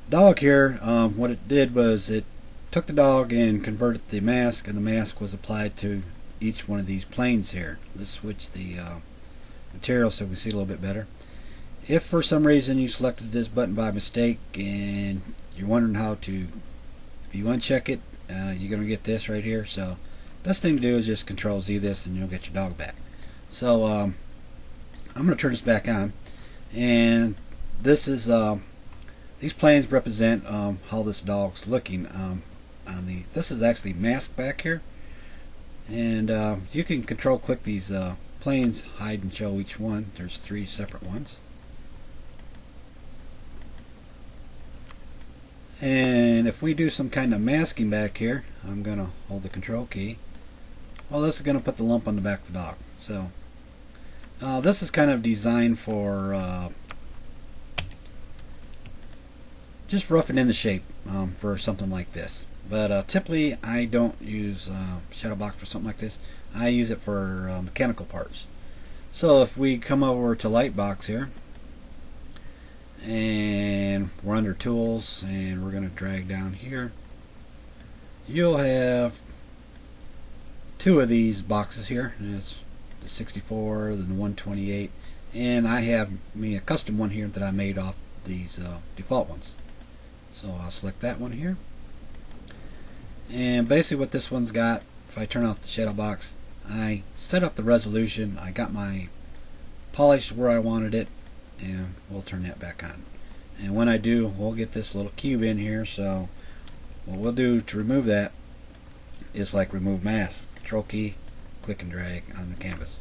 dog here. What it did was it took the dog and converted the mask, and the mask was applied to each one of these planes here. Let's switch the material so we see a little bit better. If for some reason you selected this button by mistake and you're wondering how to, if you uncheck it, you're going to get this right here. So best thing to do is just Control Z this and you'll get your dog back. So I'm going to turn this back on, and this is these planes represent how this dog's looking on the. This is actually masked back here, and you can control click these planes, hide and show each one. There's 3 separate ones. And if we do some kind of masking back here, I'm going to hold the Control key. Well, this is going to put the lump on the back of the dog. So this is kind of designed for just roughing in the shape for something like this. But typically I don't use Shadowbox for something like this. I use it for mechanical parts. So if we come over to Lightbox here, and we're under Tools, and we're going to drag down here, you'll have 2 of these boxes here. And it's the 64, then the 128, and I have me a custom one here that I made off these default ones. So I'll select that one here, and basically what this one's got, if I turn off the shadow box, I set up the resolution, I got my polish where I wanted it, and we'll turn that back on. And when I do, we'll get this little cube in here. So what we'll do to remove that is like remove mask, Control key, click and drag on the canvas.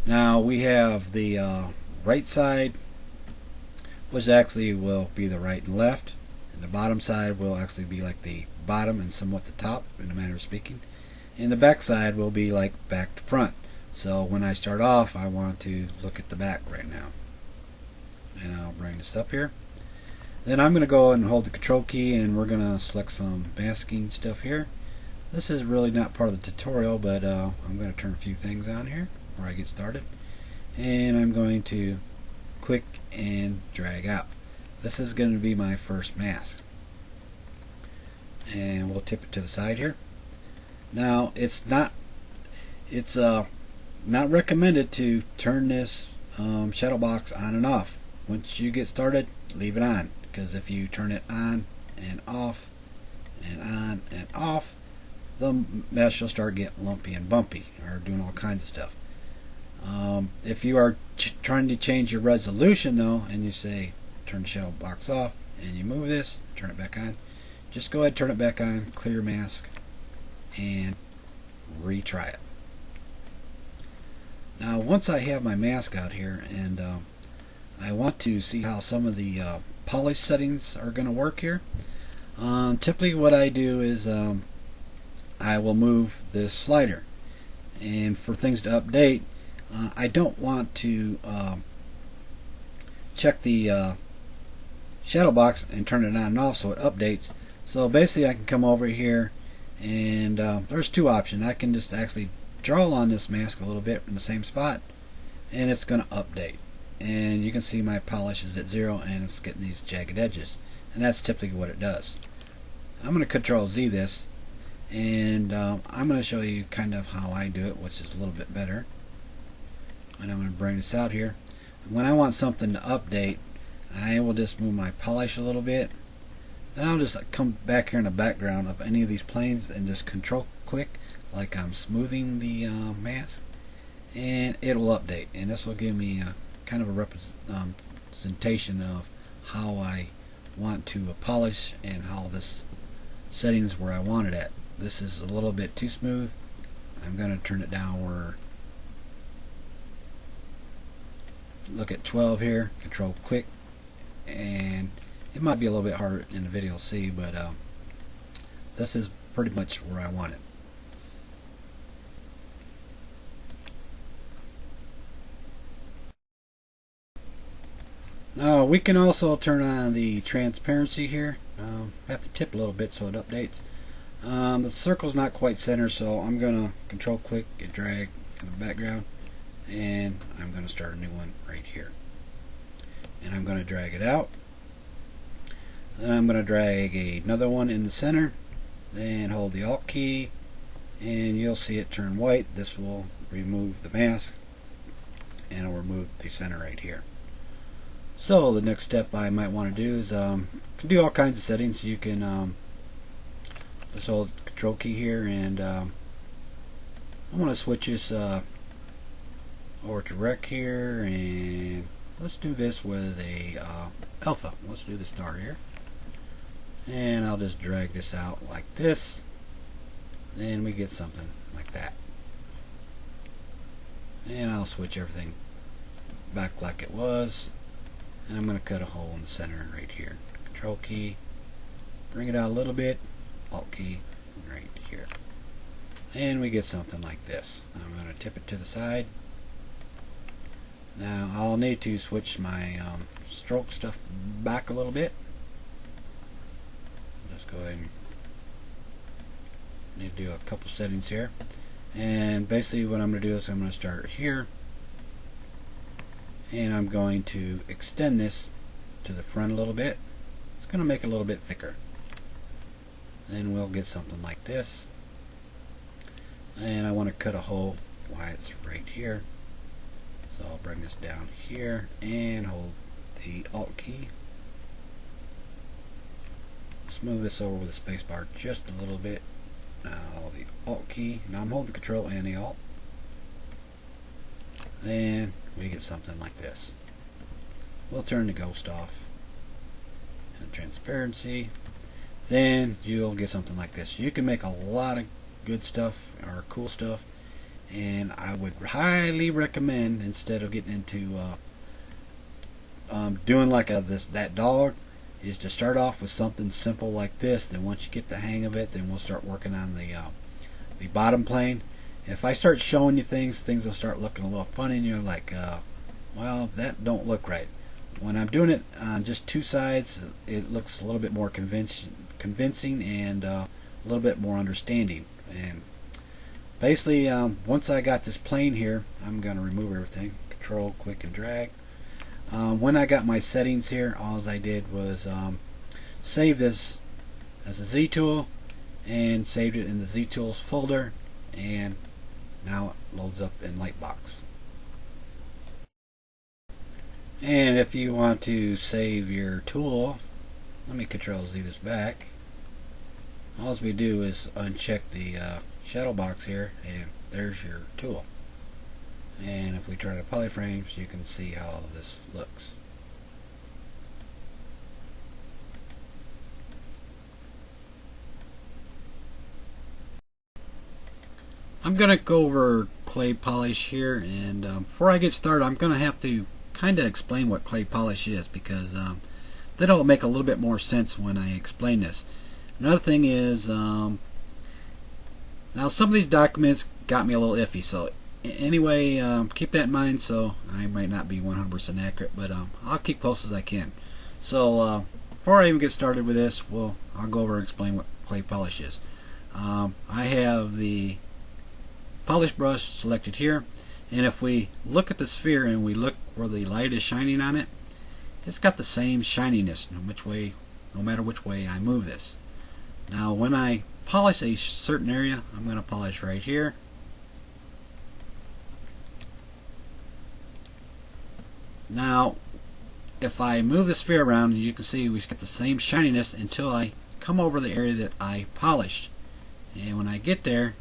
Now we have the right side, which actually will be the right and left, and the bottom side will actually be like the bottom and somewhat the top, in a manner of speaking, and the back side will be like back to front. So when I start off, I want to look at the back right now, and I'll bring this up here. Then I'm going to go and hold the Control key, and we're going to select some masking stuff here. This is really not part of the tutorial, but I'm going to turn a few things on here before I get started, and I'm going to click and drag out. This is going to be my first mask, and we'll tip it to the side here. Now it's not recommended to turn this shadow box on and off. Once you get started, leave it on, because if you turn it on and off and on and off, the mesh will start getting lumpy and bumpy, or doing all kinds of stuff. If you are trying to change your resolution though, and you say turn the shadow box off, and you move this, turn it back on, just go ahead, turn it back on, clear your mask, and retry it. Now once I have my mask out here, and I want to see how some of the polish settings are going to work here, typically what I do is I will move this slider, and for things to update, I don't want to check the shadow box and turn it on and off so it updates. So basically I can come over here, and there's 2 options. I can just actually draw on this mask a little bit in the same spot, and it's going to update, and you can see my polish is at 0 and it's getting these jagged edges, and that's typically what it does. I'm going to Control Z this, and I'm going to show you kind of how I do it, which is a little bit better. And I'm going to bring this out here. When I want something to update, I will just move my polish a little bit, and I'll just come back here in the background of any of these planes and just Control click like I'm smoothing the mask, and it'll update, and this will give me a kind of a representation of how I want to polish and how this settings where I want it at. This is a little bit too smooth. I'm going to turn it down where, look at 12 here, Control click, and it might be a little bit hard in the video to see, but this is pretty much where I want it. Now we can also turn on the transparency here, have to tip a little bit so it updates. The circle's not quite center, so I'm going to control click and drag in the background, and I'm going to start a new one right here. And I'm going to drag it out. Then I'm going to drag another one in the center, then hold the Alt key, and you'll see it turn white. This will remove the mask, and it'll remove the center right here. So the next step I might want to do is can do all kinds of settings. You can just hold the control key here, and I want to switch this over to rec here, and let's do this with a alpha. Let's do the star here, and I'll just drag this out like this, and we get something like that. And I'll switch everything back like it was, and I'm going to cut a hole in the center right here. Control key, bring it out a little bit, Alt key right here, and we get something like this. I'm going to tip it to the side. Now I'll need to switch my stroke stuff back a little bit. Let's go ahead and need to do a couple settings here, and basically what I'm going to do is I'm going to start here, and I'm going to extend this to the front a little bit. It's going to make it a little bit thicker. Then we'll get something like this, and I want to cut a hole while it's right here, so I'll bring this down here and hold the Alt key. Let's move this over with the space bar just a little bit. Now the Alt key, now I'm holding the Control and the Alt, and we get something like this. We'll turn the ghost off and transparency. Then you'll get something like this. You can make a lot of good stuff or cool stuff, and I would highly recommend, instead of getting into doing like that dog, is to start off with something simple like this. Then once you get the hang of it, then we'll start working on the bottom plane. And if I start showing you things will start looking a little funny, and you're like, well, that don't look right. When I'm doing it on just two sides, it looks a little bit more convincing and a little bit more understanding. And basically, once I got this plane here, I'm going to remove everything. Control, click, and drag. When I got my settings here, all I did was save this as a Z tool and saved it in the Z tools folder, and now it loads up in Lightbox. And if you want to save your tool, let me Control Z this back. All we do is uncheck the Shadowbox here, and there's your tool. And if we turn to polyframes, you can see how this looks. I'm going to go over clay polish here, and before I get started, I'm going to have to kind of explain what clay polish is, because that'll make a little bit more sense when I explain this. Another thing is, now some of these documents got me a little iffy, so anyway, keep that in mind. So I might not be 100% accurate, but I'll keep close as I can. So before I even get started with this, I'll go over and explain what clay polish is. I have the polish brush selected here, and if we look at the sphere and we look where the light is shining on it, it's got the same shininess no matter which way I move this. Now when I polish a certain area, I'm going to polish right here. Now if I move the sphere around, you can see we get the same shininess until I come over the area that I polished. And when I get there,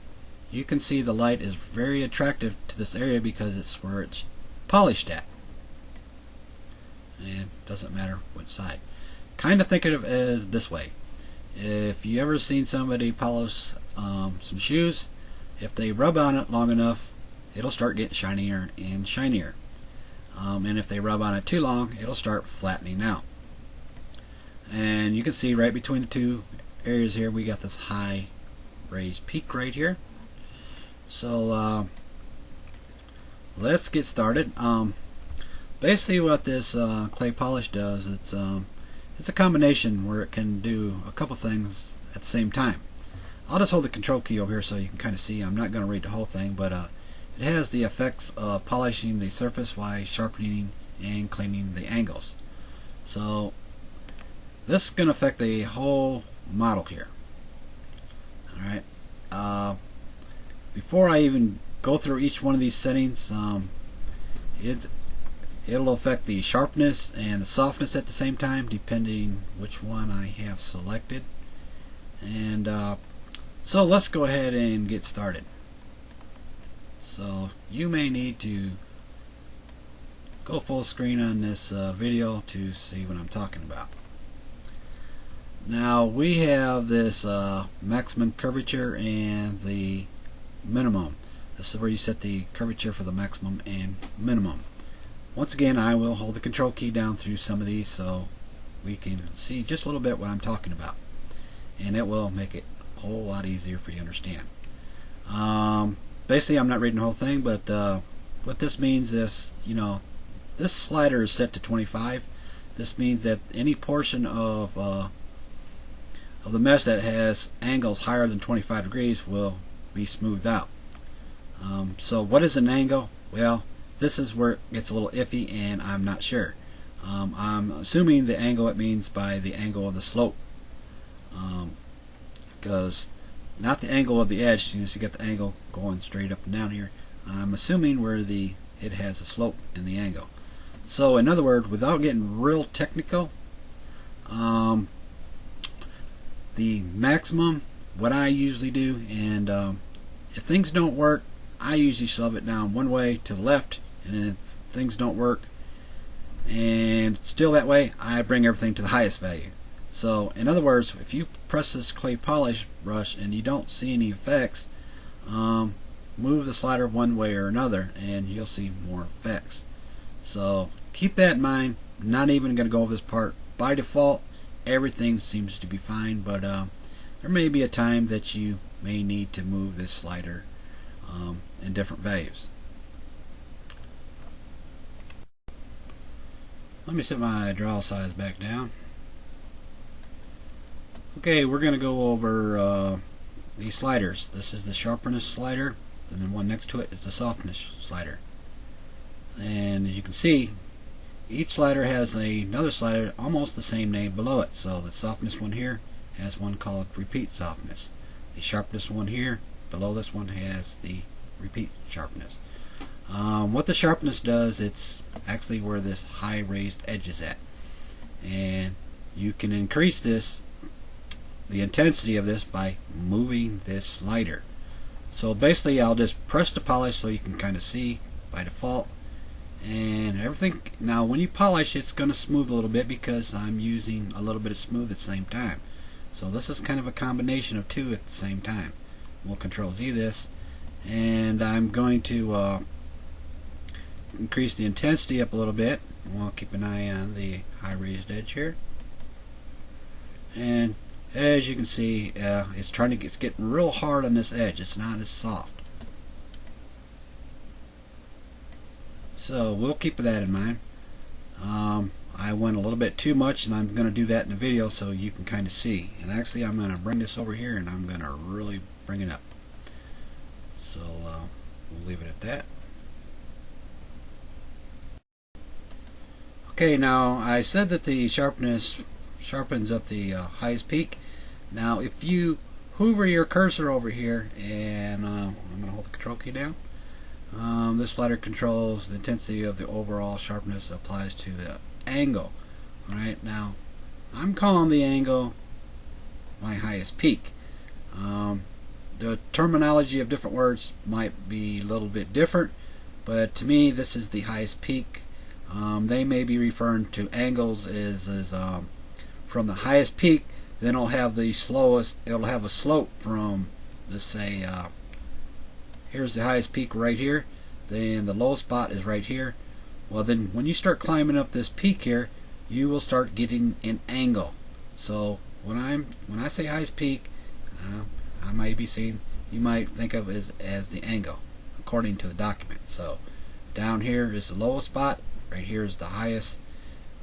you can see the light is very attractive to this area because it's where it's polished at. And it doesn't matter which side. Kind of think of it as this way. If you ever seen somebody polish some shoes, if they rub on it long enough, it'll start getting shinier and shinier. And if they rub on it too long, it'll start flattening out. And you can see right between the two areas here, we got this high raised peak right here. So let's get started. Basically what this clay polish does, it's it's a combination where it can do a couple things at the same time. I'll just hold the control key over here so you can kind of see. I'm not going to read the whole thing, but it has the effects of polishing the surface while sharpening and cleaning the angles. So this is going to affect the whole model here. Alright, before I even go through each one of these settings, it'll affect the sharpness and the softness at the same time, depending which one I have selected. And so let's go ahead and get started. So you may need to go full screen on this video to see what I'm talking about. Now we have this maximum curvature and the minimum. This is where you set the curvature for the maximum and minimum. Once again, I will hold the control key down through some of these so we can see just a little bit what I'm talking about, and it will make it a whole lot easier for you to understand. Basically, I'm not reading the whole thing, but what this means is, this slider is set to 25. This means that any portion of the mesh that has angles higher than 25 degrees will be smoothed out. So what is an angle? Well, this is where it gets a little iffy, and I'm not sure. I'm assuming the angle it means by the angle of the slope, because not the angle of the edge. You get the angle going straight up and down here. I'm assuming where it has a slope in the angle. So in other words, without getting real technical, the maximum, what I usually do, and if things don't work, I usually shove it down one way to the left, and then if things don't work and still that way, I bring everything to the highest value. So in other words, if you press this clay polish brush and you don't see any effects, move the slider one way or another and you'll see more effects. So keep that in mind. Not even going to go over this part. By default, everything seems to be fine, but there may be a time that you may need to move this slider in different values. Let me set my draw size back down. Okay, we're going to go over these sliders. This is the sharpness slider, and then one next to it is the softness slider. And as you can see, each slider has another slider almost the same name below it. So the softness one here has one called repeat softness. The sharpness one here below this one has the repeat sharpness. What the sharpness does, it's actually where this high raised edge is at, and you can increase this, the intensity of this, by moving this slider. So basically I'll just press the polish so you can kind of see by default, and everything. Now when you polish, it's going to smooth a little bit because I'm using a little bit of smooth at the same time. So this is kind of a combination of two at the same time. We'll Control Z this, and I'm going to increase the intensity up a little bit. We'll keep an eye on the high raised edge here, and as you can see, it's getting real hard on this edge. It's not as soft. So we'll keep that in mind. I went a little bit too much, and I'm going to do that in the video so you can kind of see. And actually, I'm going to bring this over here, and I'm going to really bring it up. So we'll leave it at that. Okay, now I said that the sharpness sharpens up the highest peak. Now if you hover your cursor over here, and I'm going to hold the control key down, this slider controls the intensity of the overall sharpness applies to the angle. Alright, now I'm calling the angle my highest peak. The terminology of different words might be a little bit different, but to me this is the highest peak. They may be referring to angles as from the highest peak, then it'll have the slowest, it'll have a slope from, let's say, here's the highest peak right here, then the lowest spot is right here. Well, then when you start climbing up this peak here, you will start getting an angle. So when I say highest peak, I might be saying, you might think of it as the angle according to the document. So down here is the lowest spot, right here is the highest,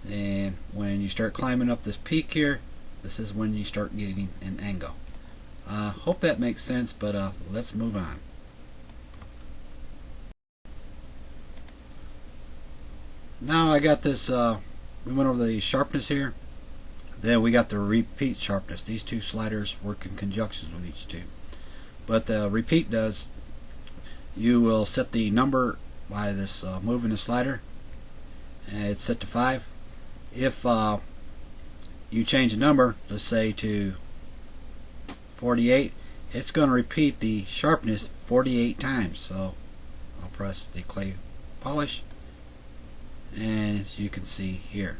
and when you start climbing up this peak here, this is when you start getting an angle. Hope that makes sense, but let's move on. Now I got this, we went over the sharpness here, then we got the repeat sharpness. These two sliders work in conjunction with each two. But the repeat does, you will set the number by this moving the slider, and it's set to 5. If you change the number, let's say to 48, it's going to repeat the sharpness 48 times. So I'll press the clay polish, and as you can see here,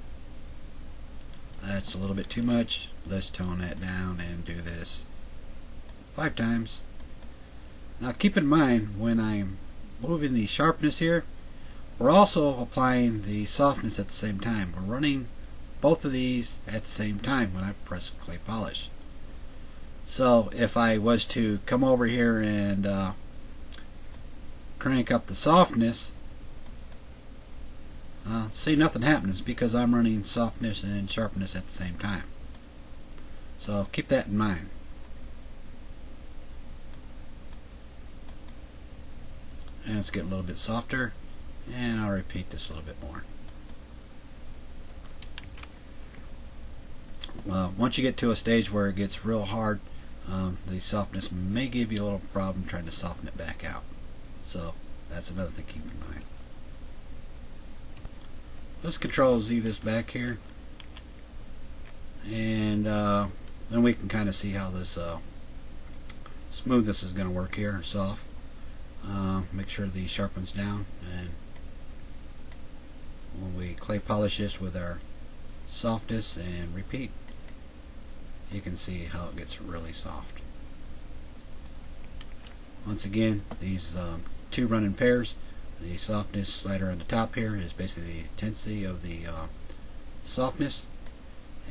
that's a little bit too much. Let's tone that down and do this 5 times. Now keep in mind, when I'm moving the sharpness here, we're also applying the softness at the same time. We're running both of these at the same time when I press clay polish. So if I was to come over here and crank up the softness, see, nothing happens because I'm running softness and sharpness at the same time. So keep that in mind. And it's getting a little bit softer, and I'll repeat this a little bit more. Once you get to a stage where it gets real hard, the softness may give you a little problem trying to soften it back out. So that's another thing to keep in mind. Let's Control Z this back here, and then we can kind of see how this smoothness is going to work here, soft. Make sure the sharpens down, and when we clay polish this with our softness and repeat, you can see how it gets really soft. Once again, these two run in pairs. The softness slider on the top here is basically the intensity of the softness,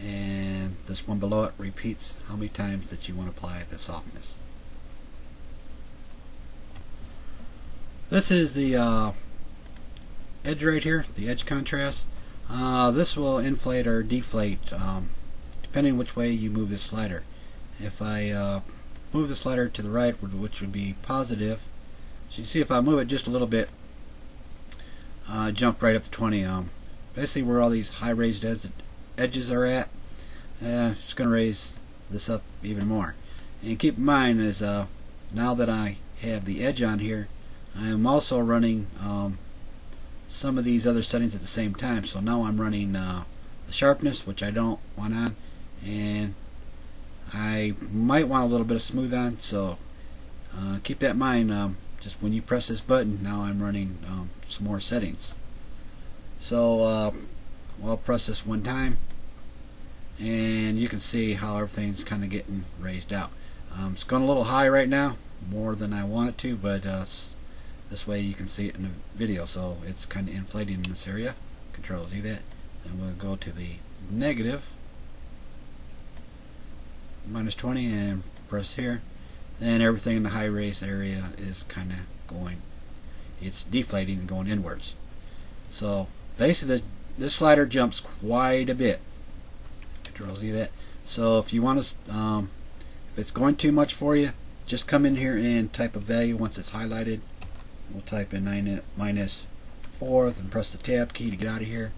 and this one below it repeats how many times that you want to apply the softness. This is the edge right here, the edge contrast. This will inflate or deflate depending which way you move this slider. If I move the slider to the right, which would be positive, so you see if I move it just a little bit, jump right up to 20. Basically where all these high raised edges are at, it's going to raise this up even more. And keep in mind is now that I have the edge on here, I am also running some of these other settings at the same time. So now I'm running the sharpness, which I don't want on, and I might want a little bit of smooth on. So keep that in mind. Just when you press this button, now I'm running some more settings. So I'll press this one time, and you can see how everything's kind of getting raised out. It's going a little high right now, more than I want it to, but this way you can see it in the video. So it's kind of inflating in this area. Control Z that, and we'll go to the negative -20 and press here. And everything in the high raise area is kind of going, it's deflating and going inwards. So basically this slider jumps quite a bit. Control Z that. So if you want to, if it's going too much for you, just come in here and type a value once it's highlighted. We'll type in -4 and press the tab key to get out of here,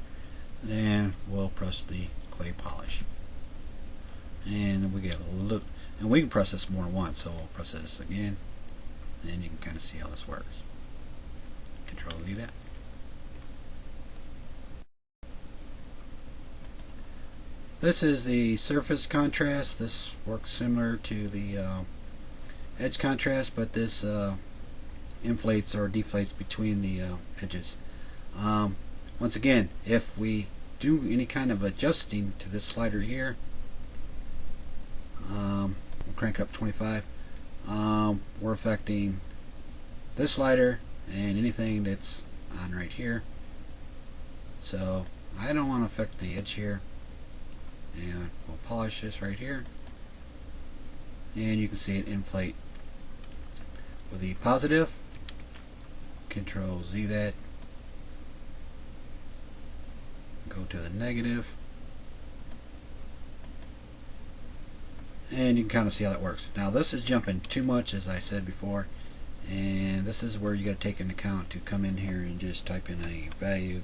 and we'll press the clay polish, and we get a look. And we can press this more than once, so we'll press this again, and you can kind of see how this works. Control Z that. This is the surface contrast. This works similar to the edge contrast, but this inflates or deflates between the edges. Once again, if we do any kind of adjusting to this slider here, we'll crank it up 25, we're affecting this slider and anything that's on right here. So I don't want to affect the edge here, and we'll polish this right here, and you can see it inflate with the positive. Control Z that, go to the negative, and you can kind of see how that works. Now this is jumping too much, as I said before, and this is where you got to take into account to come in here and just type in a value,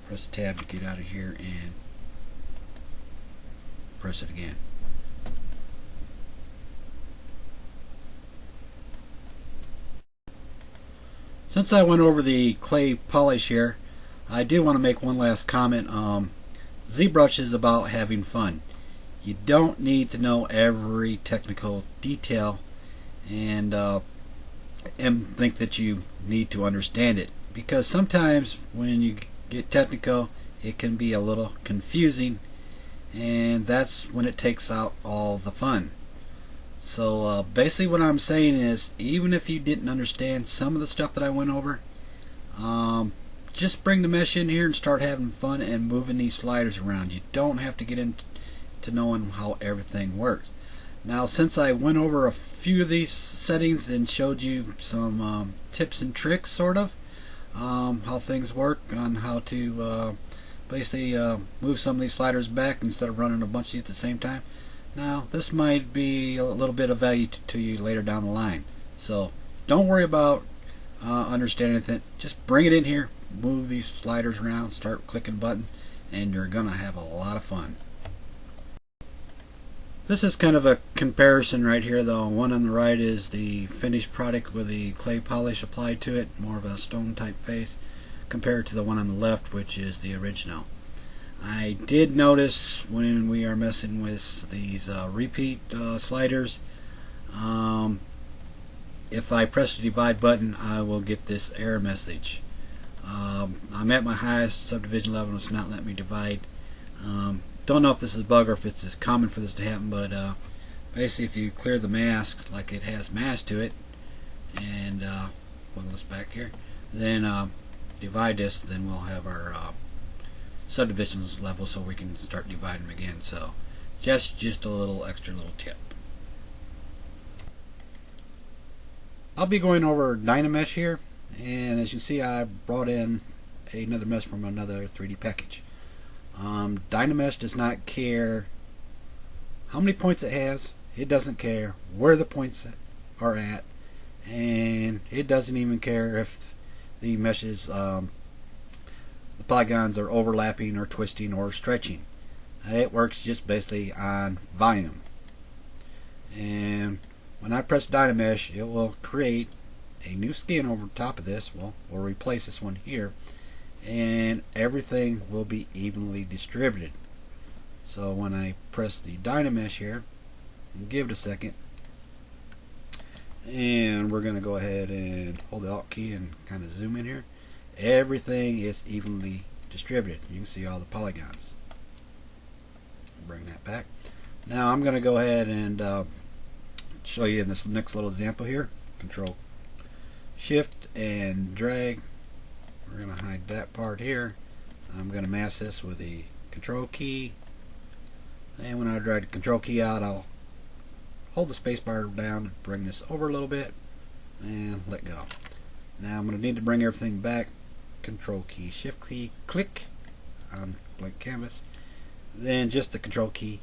press tab to get out of here, and press it again. Since I went over the clay polish here, I do want to make one last comment. ZBrush is about having fun. You don't need to know every technical detail and think that you need to understand it, because sometimes when you get technical it can be a little confusing, and that's when it takes out all the fun. So basically what I'm saying is, even if you didn't understand some of the stuff that I went over, just bring the mesh in here and start having fun and moving these sliders around. You don't have to get into knowing how everything works. Now, since I went over a few of these settings and showed you some tips and tricks, sort of, how things work, on how to basically move some of these sliders back instead of running a bunch of these at the same time, now this might be a little bit of value to you later down the line. So don't worry about understanding anything. Just bring it in here, move these sliders around, start clicking buttons, and you're gonna have a lot of fun. This is kind of a comparison right here, though. One on the right is the finished product with the clay polish applied to it, more of a stone type face, compared to the one on the left, which is the original. I did notice when we are messing with these repeat sliders, if I press the divide button, I will get this error message. I'm at my highest subdivision level and it's not letting me divide. Don't know if this is a bug or if it's as common for this to happen, but basically if you clear the mask, like it has mask to it, and put this back here, then divide this, then we'll have our subdivisions level, so we can start dividing them again. So just a little extra little tip. I'll be going over Dynamesh here, and as you see, I brought in another mesh from another 3D package. Dynamesh does not care how many points it has. It doesn't care where the points are at, and it doesn't even care if the meshes, the polygons are overlapping or twisting or stretching. It works just basically on volume. And when I press Dynamesh, it will create a new skin over top of this. We'll replace this one here, and everything will be evenly distributed. So when I press the Dynamesh here and give it a second, and we're going to go ahead and hold the Alt key and kind of zoom in here, everything is evenly distributed. You can see all the polygons. Bring that back. Now I'm going to go ahead and show you in this next little example here. Control Shift and drag. We're going to hide that part here. I'm going to mask this with the Control key, and when I drag the Control key out, I'll hold the spacebar down to bring this over a little bit and let go. Now I'm going to need to bring everything back. Control key, Shift key, click on blank canvas, then just the Control key,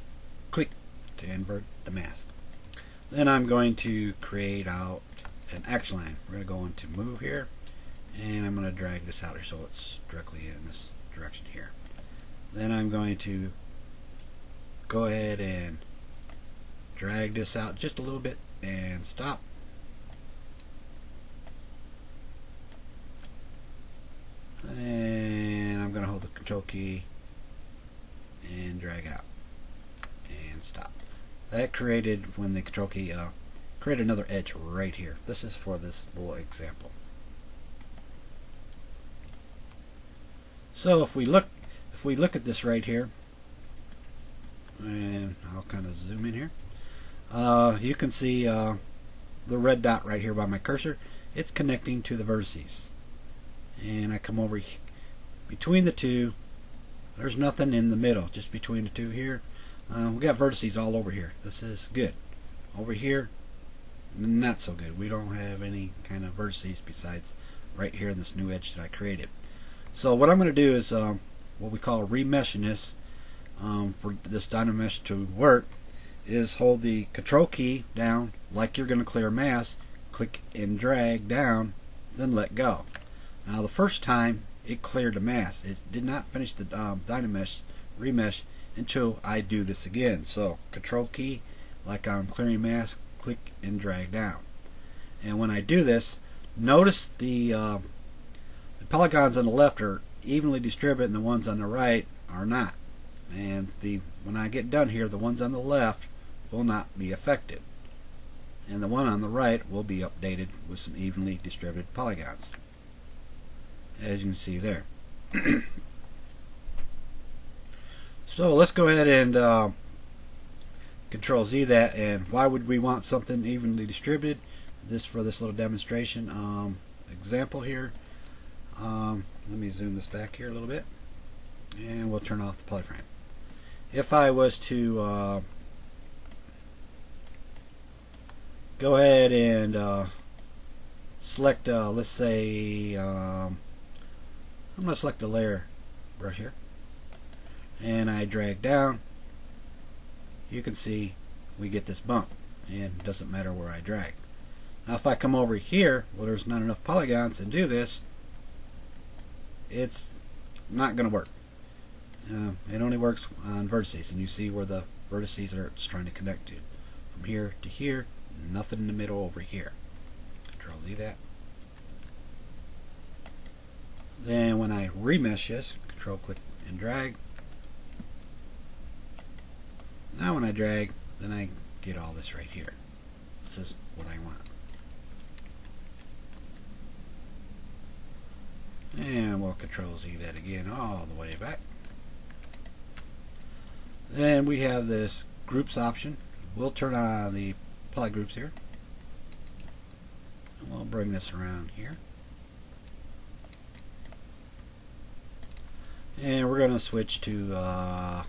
click to invert the mask. Then I'm going to create out an action line. We're going to go into Move here, and I'm going to drag this out here so it's directly in this direction here. Then I'm going to go ahead and drag this out just a little bit and stop. And I'm going to hold the Control key and drag out and stop. That created, when the Control key created another edge right here. This is for this little example. So if we look at this right here, and I'll kind of zoom in here, you can see the red dot right here by my cursor. It's connecting to the vertices, and I come over between the two. There's nothing in the middle, just between the two here. We got vertices all over here. This is good. Over here, not so good. We don't have any kind of vertices besides right here in this new edge that I created. So what I'm going to do is, what what we call remeshing this, for this Dynamesh to work, is hold the control key down like you're going to clear a mask, click and drag down, then let go. Now the first time it cleared the mask, it did not finish the Dynamesh remesh until I do this again. So control key like I'm clearing mask, click and drag down. And when I do this, notice the polygons on the left are evenly distributed and the ones on the right are not. And when I get done here, the ones on the left will not be affected, and the one on the right will be updated with some evenly distributed polygons, as you can see there. So let's go ahead and Control Z that. And why would we want something evenly distributed? This for this little demonstration example here. Let me zoom this back here a little bit, and we'll turn off the polyframe. If I was to go ahead and select, let's say, I'm going to select the layer brush here, and I drag down, you can see we get this bump, and it doesn't matter where I drag. Now if I come over here where there's not enough polygons and do this, it's not going to work. It only works on vertices, and you see where the vertices are it's trying to connect to. From here to here, nothing in the middle over here. Control Z that. Then when I remesh this, control click and drag. Now when I drag, then I get all this right here. This is what I want. And we'll control Z that again all the way back. Then we have this groups option. We'll turn on the polygroups here, and we'll bring this around here, and we're going to switch to the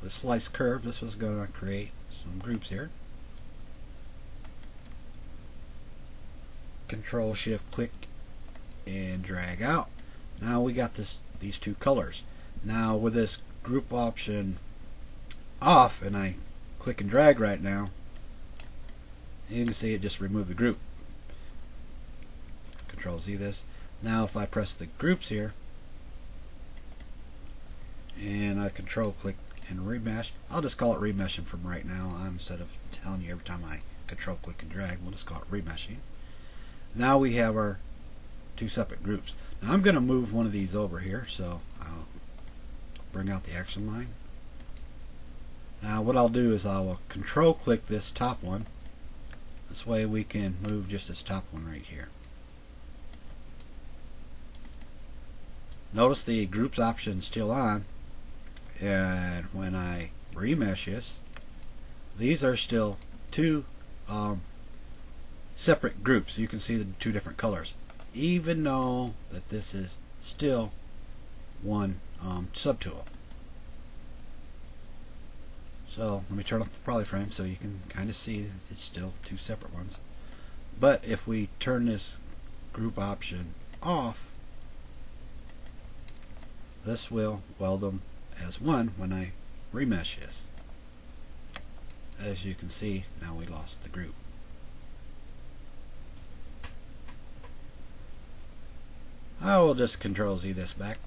slice curve. This was going to create some groups here. Control Shift click and drag out. Now we got these two colors. Now with this group option off, and I click and drag right now, you can see it just removed the group. Control Z this. Now if I press the groups here and I control click and remesh, I'll just call it remeshing from right now on, instead of telling you every time I control click and drag. We'll just call it remeshing. Now we have our two separate groups. Now I'm going to move one of these over here, so I'll bring out the action line. Now what I'll do is I'll control click this top one. This way we can move just this top one right here. Notice the groups option is still on, and when I remesh this, these are still two separate groups. You can see the two different colors, even though that this is still one subtool. So let me turn off the polyframe so you can kind of see it's still two separate ones. But if we turn this group option off, this will weld them as one when I remesh this. As you can see, now we lost the group. I will just Control Z this back.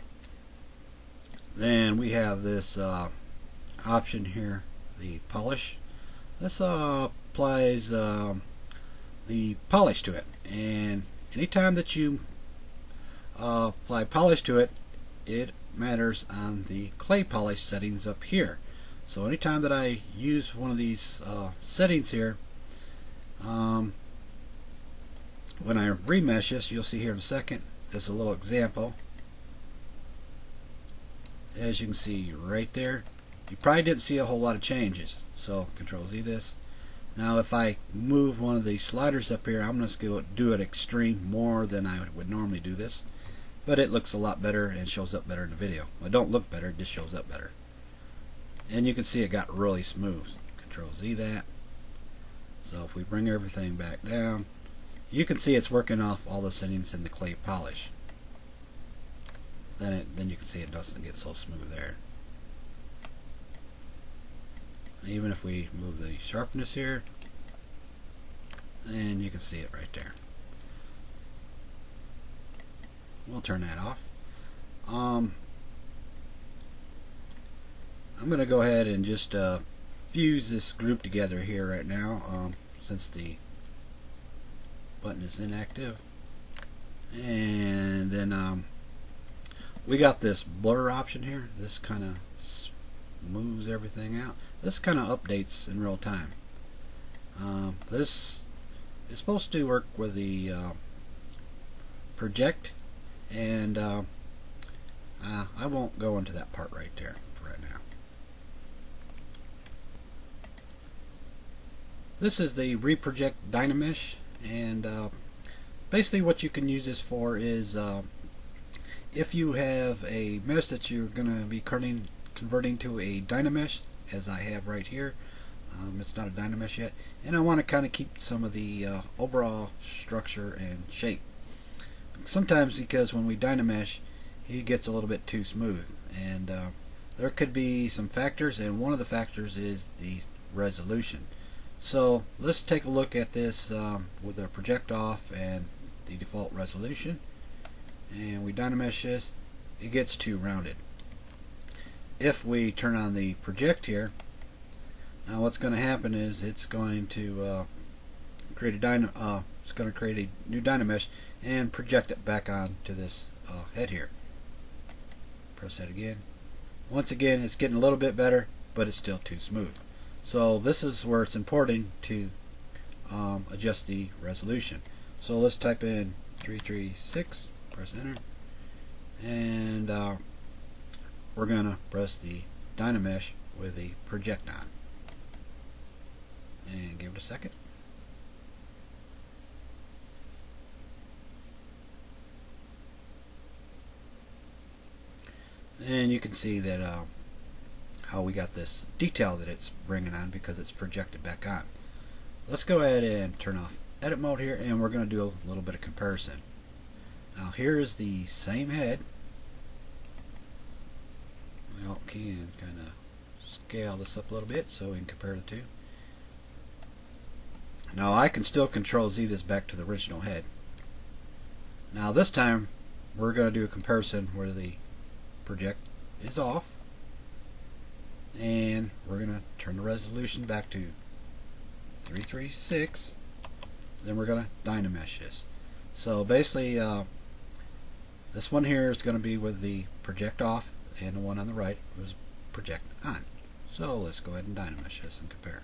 Then we have this option here, the polish. This applies the polish to it, and anytime that you apply polish to it, it matters on the clay polish settings up here. So anytime that I use one of these settings here, when I remesh this, you'll see here in a second, there's a little example. As you can see right there, you probably didn't see a whole lot of changes. So Control Z this. Now if I move one of these sliders up here, I'm just going to do it extreme more than I would normally do this, but it looks a lot better and shows up better in the video. Well, it don't look better, it just shows up better. And you can see it got really smooth. Control Z that. So if we bring everything back down, you can see it's working off all the settings in the clay polish. then you can see it doesn't get so smooth there. Even if we move the sharpness here, and you can see it right there. We'll turn that off. I'm going to go ahead and just fuse this group together here right now, since the button is inactive. And then we got this blur option here. This kind of moves everything out. This kind of updates in real time. This is supposed to work with the project, and I won't go into that part right there for right now. This is the reproject Dynamesh, and basically what you can use this for is if you have a mesh that you're going to be converting to a Dynamesh, as I have right here. It's not a Dynamesh yet, and I want to kind of keep some of the overall structure and shape. Sometimes, because when we Dynamesh, it gets a little bit too smooth, and there could be some factors, and one of the factors is the resolution. So let's take a look at this with our project off and the default resolution, and we Dynamesh this. It gets too rounded. If we turn on the project here, now what's going to happen is it's going to create a new Dynamesh and project it back onto this head here. Press that again. Once again, it's getting a little bit better, but it's still too smooth. So this is where it's important to adjust the resolution. So let's type in 336, press enter, and we're going to press the Dynamesh with the project on, and give it a second. And you can see that how we got this detail that it's bringing on because it's projected back on. Let's go ahead and turn off edit mode here, and we're going to do a little bit of comparison. Now here is the same head. We can kind of scale this up a little bit so we can compare the two. Now I can still Control Z this back to the original head. Now this time we're going to do a comparison where the project is off, and we're going to turn the resolution back to 336. Then we're going to Dynamesh this. So basically this one here is going to be with the project off, and the one on the right was project on. So let's go ahead and Dynamesh this and compare.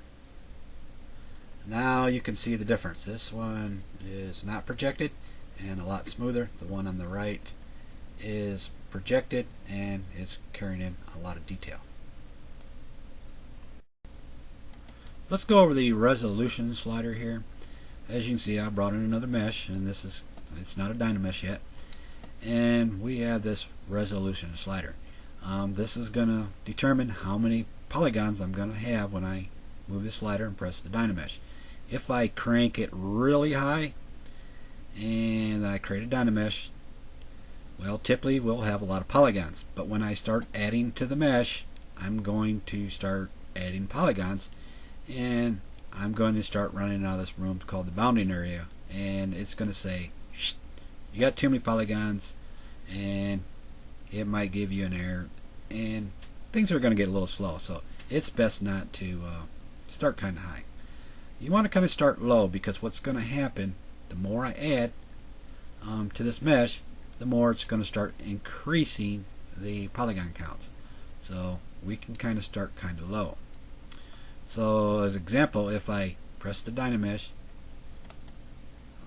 Now you can see the difference. This one is not projected and a lot smoother. The one on the right is projected and it's carrying in a lot of detail. Let's go over the resolution slider here. As you can see, I brought in another mesh, and it's not a Dynamesh yet, and we have this resolution slider. This is going to determine how many polygons I'm going to have when I move the slider and press the Dynamesh. If I crank it really high and I create a Dynamesh, well, typically we'll have a lot of polygons, but when I start adding to the mesh, I'm going to start adding polygons, and I'm going to start running out of this room called the bounding area, and it's going to say, you got too many polygons, and it might give you an error, and things are going to get a little slow. So it's best not to start kind of high. You want to kind of start low, because what's going to happen, the more I add to this mesh, the more it's going to start increasing the polygon counts. So we can kind of start kind of low. So as an example, if I press the Dynamesh,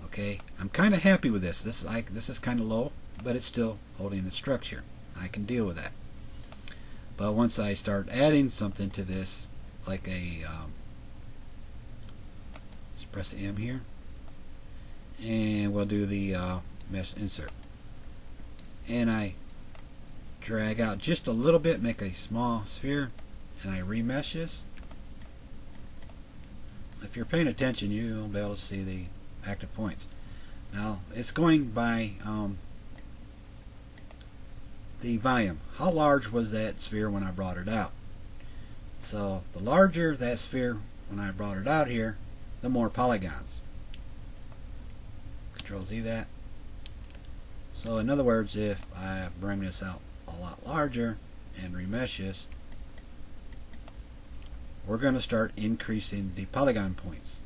okay, I'm kind of happy with this. This is kind of low, but it's still holding the structure. I can deal with that. But once I start adding something to this, like a let's press M here, and we'll do the mesh insert, and I drag out just a little bit, make a small sphere, and I remesh this. If you're paying attention, you'll be able to see the active points. Now it's going by the volume. How large was that sphere when I brought it out? So the larger that sphere when I brought it out here, the more polygons. Control Z that. So in other words, if I bring this out a lot larger and remesh this, we're going to start increasing the polygon points.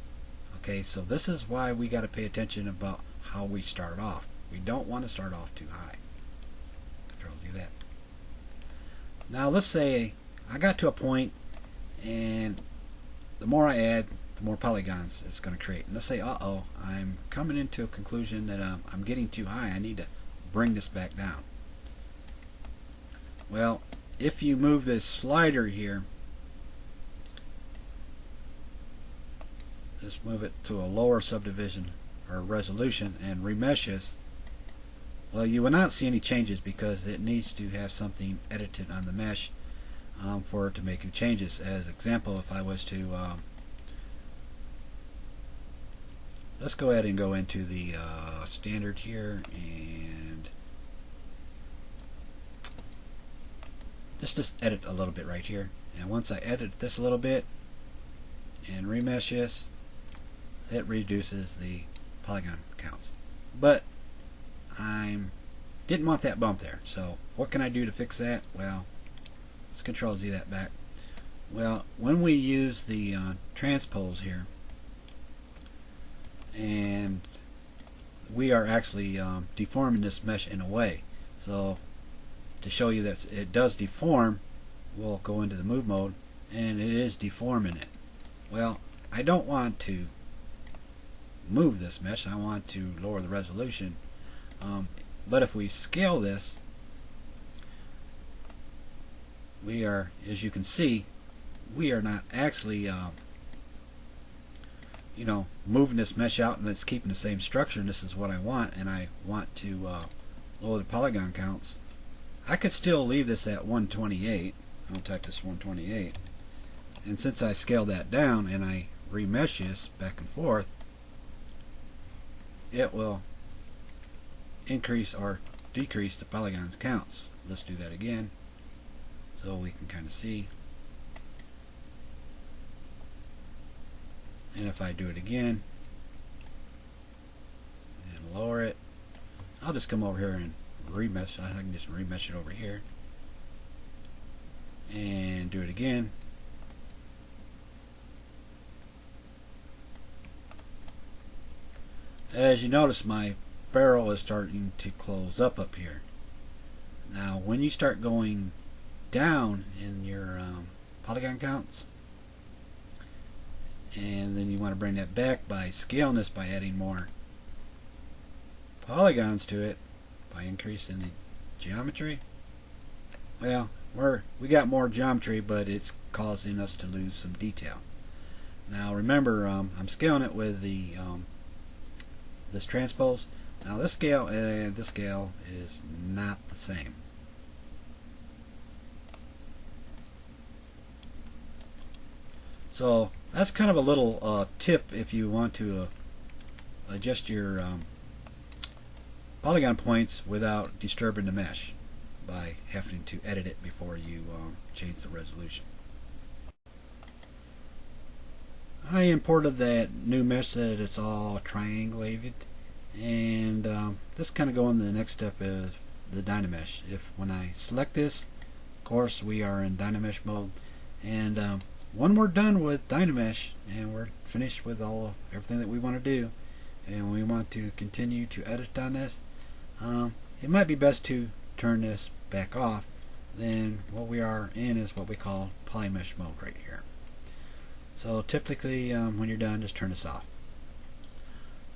Okay, so this is why we got to pay attention about how we start off. We don't want to start off too high. Control Z that. Now let's say I got to a point, and the more I add, the more polygons it's going to create. And let's say, uh-oh, I'm coming into a conclusion that I'm getting too high. I need to bring this back down. Well, if you move this slider here, just move it to a lower subdivision or resolution and remesh this, well, you will not see any changes because it needs to have something edited on the mesh for it to make any changes. As example, if I was to let's go ahead and go into the standard here and just edit a little bit right here. And once I edit this a little bit and remesh this, it reduces the polygon counts. But I didn't want that bump there. So what can I do to fix that? Well, let's Control Z that back. Well, when we use the transpose here, and we are actually deforming this mesh in a way. So to show you that it does deform, we'll go into the move mode, and it is deforming it. Well, I don't want to move this mesh. I want to lower the resolution. But if we scale this, we are, as you can see, we are not actually moving this mesh out, and it's keeping the same structure, and this is what I want, and I want to lower the polygon counts. I could still leave this at 128. I'll type this 128, and since I scaled that down and I remesh this back and forth, it will increase or decrease the polygon counts. Let's do that again so we can kind of see. And if I do it again and lower it, I'll just come over here and remesh. I can just remesh it over here and do it again. As you notice, my barrel is starting to close up here. Now when you start going down in your polygon counts, and then you want to bring that back by scaling this, by adding more polygons to it, by increasing the geometry, well, we got more geometry, but it's causing us to lose some detail. Now remember, I'm scaling it with the this transpose. Now this scale and this scale is not the same. So that's kind of a little tip if you want to adjust your polygon points without disturbing the mesh by having to edit it before you change the resolution. I imported that new mesh that it's all triangulated, and this kind of going to the next step is the Dynamesh. If when I select this, of course we are in Dynamesh mode, and when we're done with Dynamesh and we're finished with everything that we want to do, and we want to continue to edit on this, it might be best to turn this back off. Then what we are in is what we call Polymesh mode right here. So typically when you're done, just turn this off.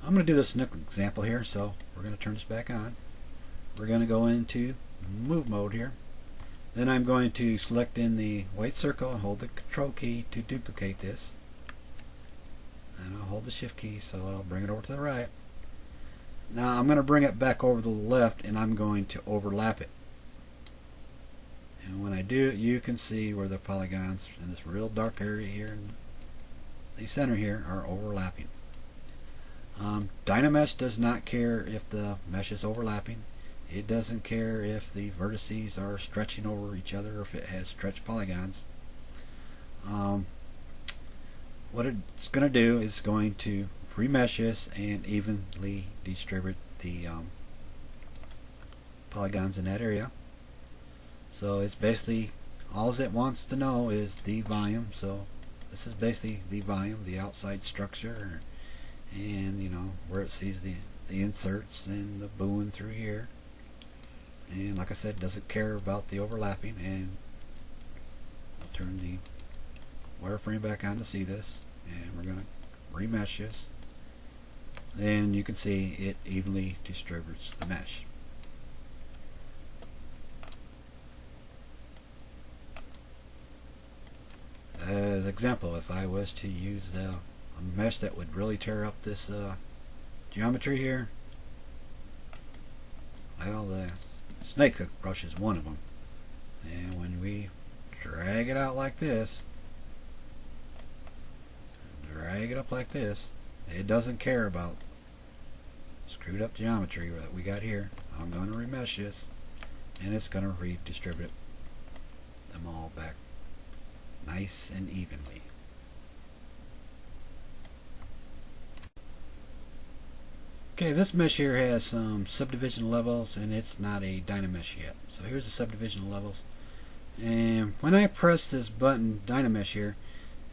I'm going to do this next example here, so we're going to turn this back on. We're going to go into move mode here. Then I'm going to select in the white circle and hold the control key to duplicate this. And I'll hold the shift key so it'll bring it over to the right. Now I'm going to bring it back over to the left, and I'm going to overlap it. And when I do it, you can see where the polygons in this real dark area here in the center here are overlapping. Dynamesh does not care if the mesh is overlapping. It doesn't care if the vertices are stretching over each other or if it has stretched polygons. What it's going to do is going to remesh this and evenly distribute the polygons in that area. So it's basically all it wants to know is the volume. So this is basically the volume, the outside structure, and you know where it sees the inserts and the booing through here. And like I said, doesn't care about the overlapping. And I'll turn the wireframe back on to see this, and we're going to remesh this. Then you can see it evenly distributes the mesh. As an example, if I was to use a mesh that would really tear up this geometry here, well, the snake hook brush is one of them, and when we drag it out like this, drag it up like this, it doesn't care about screwed up geometry that we got here. I'm going to remesh this, and it's going to redistribute them all back nice and evenly. Okay, this mesh here has some subdivision levels, and it's not a Dynamesh yet. So here's the subdivision levels, and when I press this button Dynamesh here,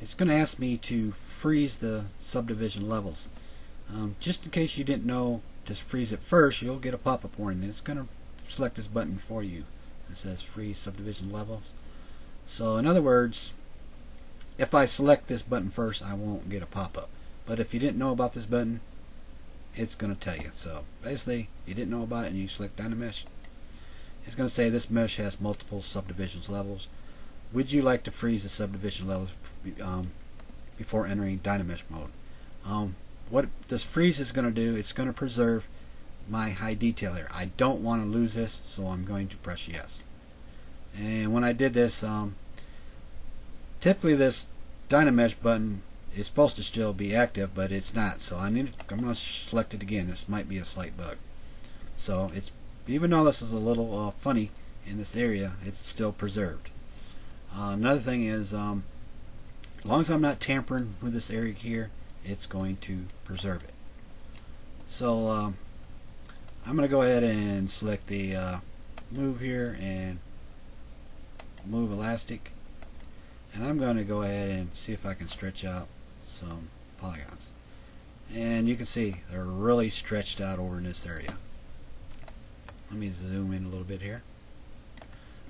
it's going to ask me to freeze the subdivision levels. Just in case you didn't know to freeze it first, you'll get a pop-up warning. It's going to select this button for you. It says freeze subdivision levels. So in other words, if I select this button first, I won't get a pop-up. But if you didn't know about this button, it's going to tell you. So basically, you didn't know about it and you select Dynamesh, it's going to say this mesh has multiple subdivision levels. Would you like to freeze the subdivision levels before entering Dynamesh mode? What this freeze is going to do, it's going to preserve my high detail here. I don't want to lose this, so I'm going to press yes. And when I did this, typically this Dynamesh button is supposed to still be active, but it's not. So I'm going to select it again. This might be a slight bug. So it's, even though this is a little funny in this area, it's still preserved. Another thing is, as long as I'm not tampering with this area here, it's going to preserve it. So I'm going to go ahead and select the move here and move elastic, and I'm going to go ahead and see if I can stretch out some polygons. And you can see they're really stretched out over in this area. Let me zoom in a little bit here.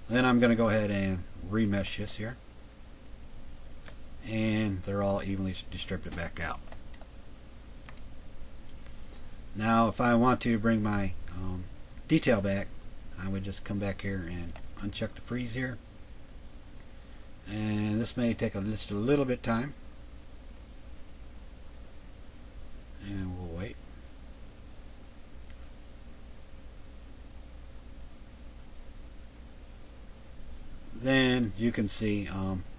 Then I'm going to go ahead and remesh this here, and they're all evenly distributed back out. Now if I want to bring my detail back, I would just come back here and uncheck the freeze here, and this may take just a little bit of time, and we'll wait. Then you can see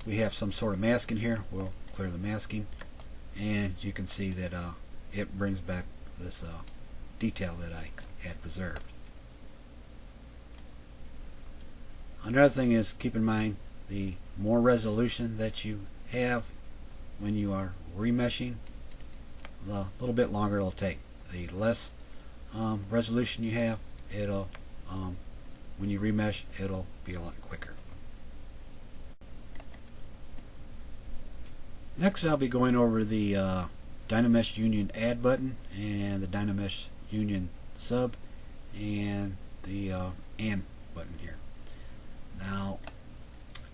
we have some sort of masking here. We'll clear the masking, and you can see that it brings back this detail that I had preserved. Another thing is, keep in mind, the more resolution that you have when you are remeshing, the little bit longer it'll take. The less resolution you have, it'll when you remesh, it'll be a lot quicker. Next, I'll be going over the Dynamesh Union Add button and the Dynamesh Union Sub and the And button here. Now,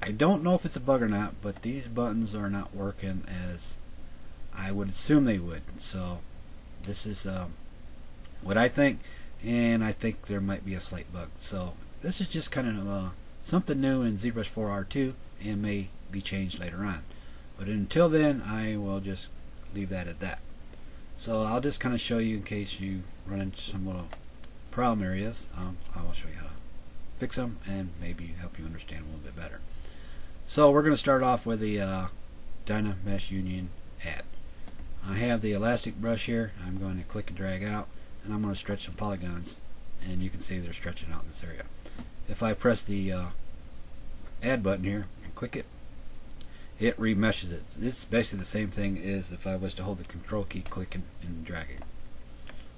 I don't know if it's a bug or not, but these buttons are not working as I would assume they would. So this is what I think, and I think there might be a slight bug. So this is just kind of something new in ZBrush 4R2 and may be changed later on. But until then, I will just leave that at that. So I'll just kind of show you in case you run into some little problem areas. I will show you how to fix them and maybe help you understand a little bit better. So we're going to start off with the Dynamesh Union Add. I have the elastic brush here. I'm going to click and drag out, and I'm going to stretch some polygons and you can see they're stretching out in this area. If I press the add button here and click it, it remeshes it. It's basically the same thing as if I was to hold the control key, clicking and dragging.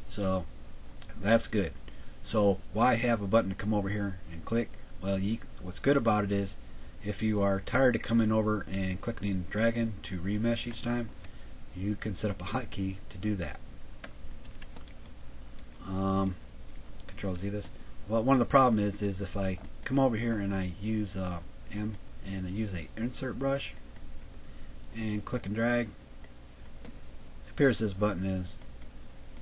So that's good. So why have a button to come over here and click? Well, what's good about it is if you are tired of coming over and clicking and dragging to remesh each time, you can set up a hotkey to do that. Control Z this. Well, one of the problems is if I come over here and I use M and I use a insert brush and click and drag, it appears this button is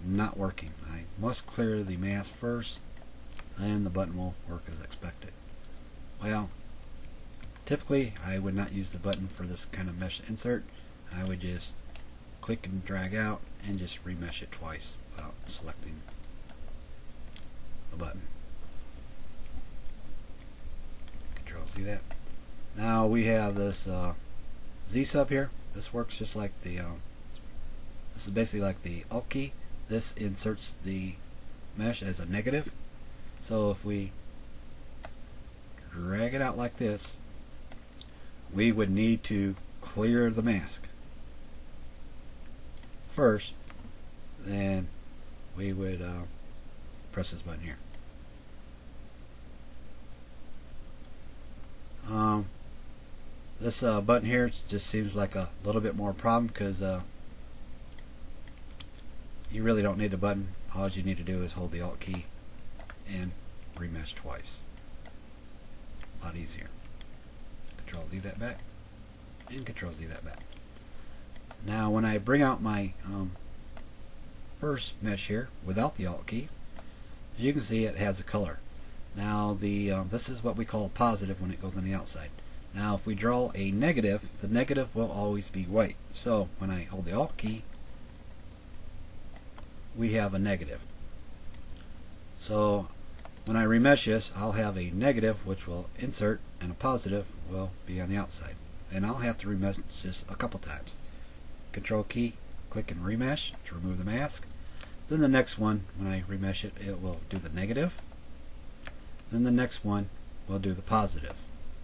not working. I must clear the mask first and the button will work as expected. Well, typically I would not use the button for this kind of mesh insert. I would just click and drag out and just remesh it twice without selecting the button. Control Z that. Now we have this Z sub here. This works just like the this is basically like the Alt key. This inserts the mesh as a negative. So if we drag it out like this, we would need to clear the mask first, then we would press this button here. This button here just seems like a little bit more problem because you really don't need a button. All you need to do is hold the Alt key and remesh twice. A lot easier. Control Z that back and Control Z that back. Now when I bring out my first mesh here without the Alt key, as you can see, it has a color. Now this is what we call positive when it goes on the outside. Now if we draw a negative, the negative will always be white. So when I hold the Alt key, we have a negative. So when I remesh this, I'll have a negative which will insert and a positive will be on the outside. And I'll have to remesh this a couple times. Control key, click and remesh to remove the mask. Then the next one, when I remesh it, it will do the negative. Then the next one will do the positive,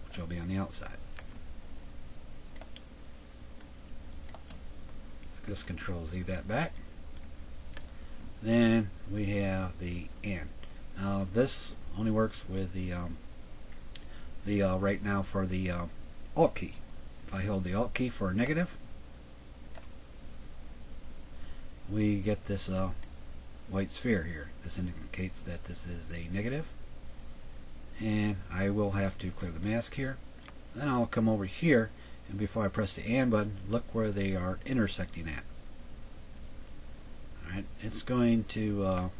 which will be on the outside. Just Control Z that back. Then we have the and. Now this only works with the right now for the Alt key. If I hold the Alt key for a negative, we get this white sphere here. This indicates that this is a negative, and I will have to clear the mask here. Then I'll come over here, and before I press the and button, look where they are intersecting at. Alright, it's going to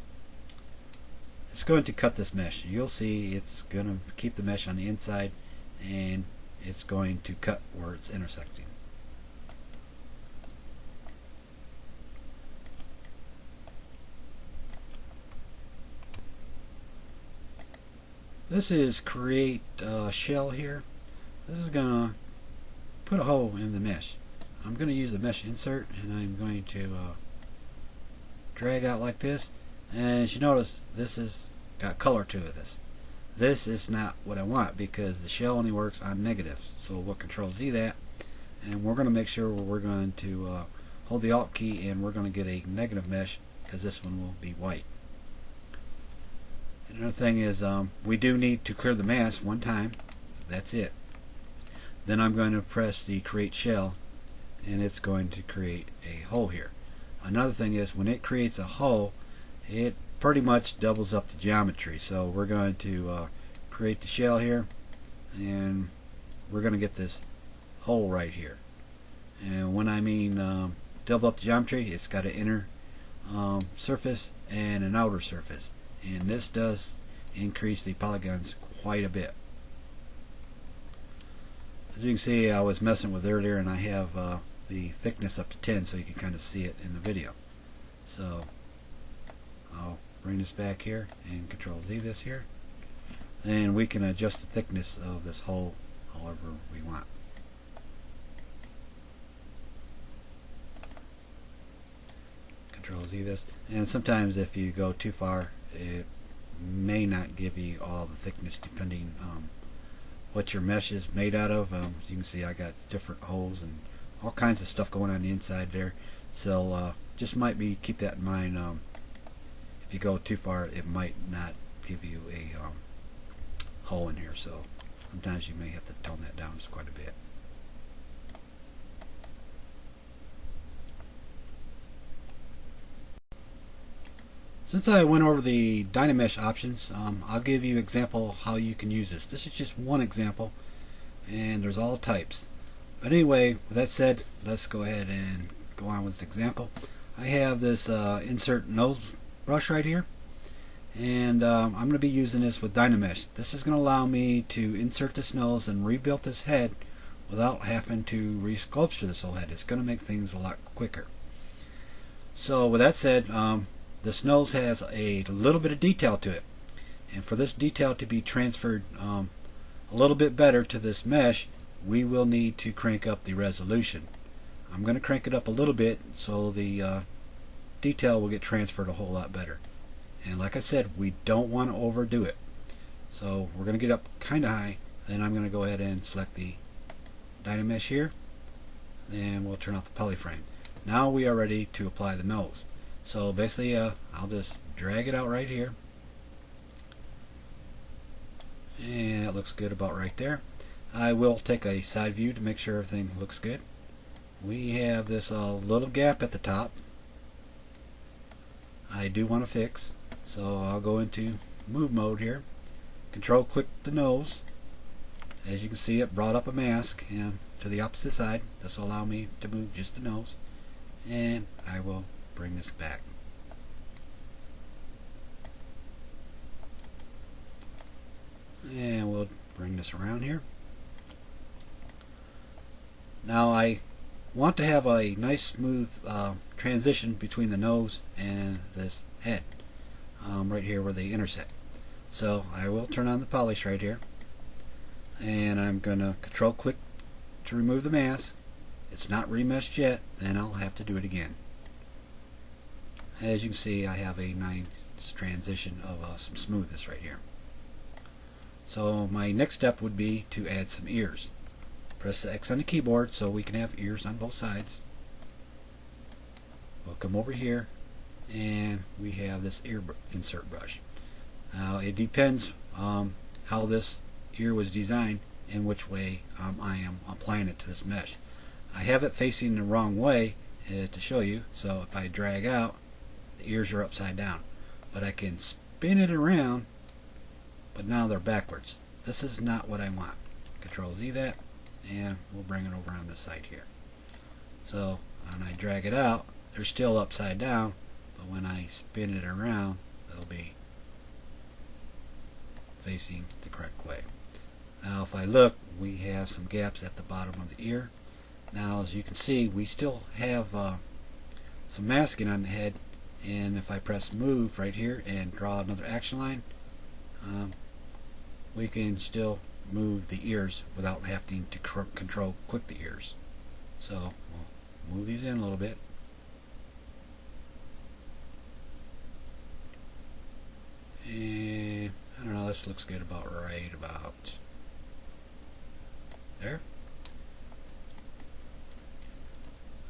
cut this mesh. You'll see it's going to keep the mesh on the inside, and it's going to cut where it's intersecting. This is create shell here. This is going to put a hole in the mesh. I'm going to use the mesh insert, and I'm going to drag out like this. And as you notice, this has got color to it. This is not what I want because the shell only works on negatives. So we'll Control Z that, and we're going to make sure we're going to hold the Alt key, and we're going to get a negative mesh because this one will be white. Another thing is we do need to clear the mask one time. That's it. Then I'm going to press the create shell, and it's going to create a hole here. Another thing is when it creates a hole, it pretty much doubles up the geometry. So we're going to create the shell here, and we're going to get this hole right here. And when I mean double up the geometry, it's got an inner surface and an outer surface, and this does increase the polygons quite a bit. As you can see, I was messing with earlier, and I have the thickness up to 10, so you can kind of see it in the video. So I'll bring this back here and Control Z this here, and we can adjust the thickness of this hole however we want. Control Z this, and sometimes if you go too far, it may not give you all the thickness depending what your mesh is made out of. As you can see, I got different holes and all kinds of stuff going on the inside there, so just might be keep that in mind. If you go too far, it might not give you a hole in here, so sometimes you may have to tone that down just quite a bit. Since I went over the Dynamesh options, I'll give you an example how you can use this. This is just one example, and there's all types. But anyway, with that said, let's go ahead and go on with this example. I have this insert nose brush right here, and I'm going to be using this with Dynamesh. This is going to allow me to insert this nose and rebuild this head without having to resculpture this whole head. It's going to make things a lot quicker. So with that said, this nose has a little bit of detail to it, and for this detail to be transferred a little bit better to this mesh, we will need to crank up the resolution. I'm going to crank it up a little bit so the detail will get transferred a whole lot better. And like I said, we don't want to overdo it, so we're going to get up kind of high. Then I'm going to go ahead and select the Dynamesh here, and we'll turn off the polyframe. Now we are ready to apply the nose. So basically, I'll just drag it out right here, and it looks good about right there. I will take a side view to make sure everything looks good. We have this little gap at the top I do want to fix, so I'll go into move mode here, control click the nose. As you can see, it brought up a mask and to the opposite side. This will allow me to move just the nose, and I will bring this back. And we'll bring this around here. Now I want to have a nice smooth transition between the nose and this head, right here where they intersect. So I will turn on the polish right here, and I'm going to control click to remove the mask. It's not remeshed yet, then I'll have to do it again. As you can see, I have a nice transition of some smoothness right here. So my next step would be to add some ears. Press the X on the keyboard so we can have ears on both sides. We'll come over here, and we have this ear insert brush. Now it depends how this ear was designed and which way I am applying it to this mesh. I have it facing the wrong way to show you, so if I drag out, the ears are upside down. But I can spin it around, but now they're backwards. This is not what I want. Control Z that, and we'll bring it over on this side here. So when I drag it out, they're still upside down, but when I spin it around, they'll be facing the correct way. Now if I look, we have some gaps at the bottom of the ear. Now as you can see, we still have some masking on the head, and if I press move right here and draw another action line, we can still move the ears without having to control click the ears. So we'll move these in a little bit. And I don't know, this looks good about right about there.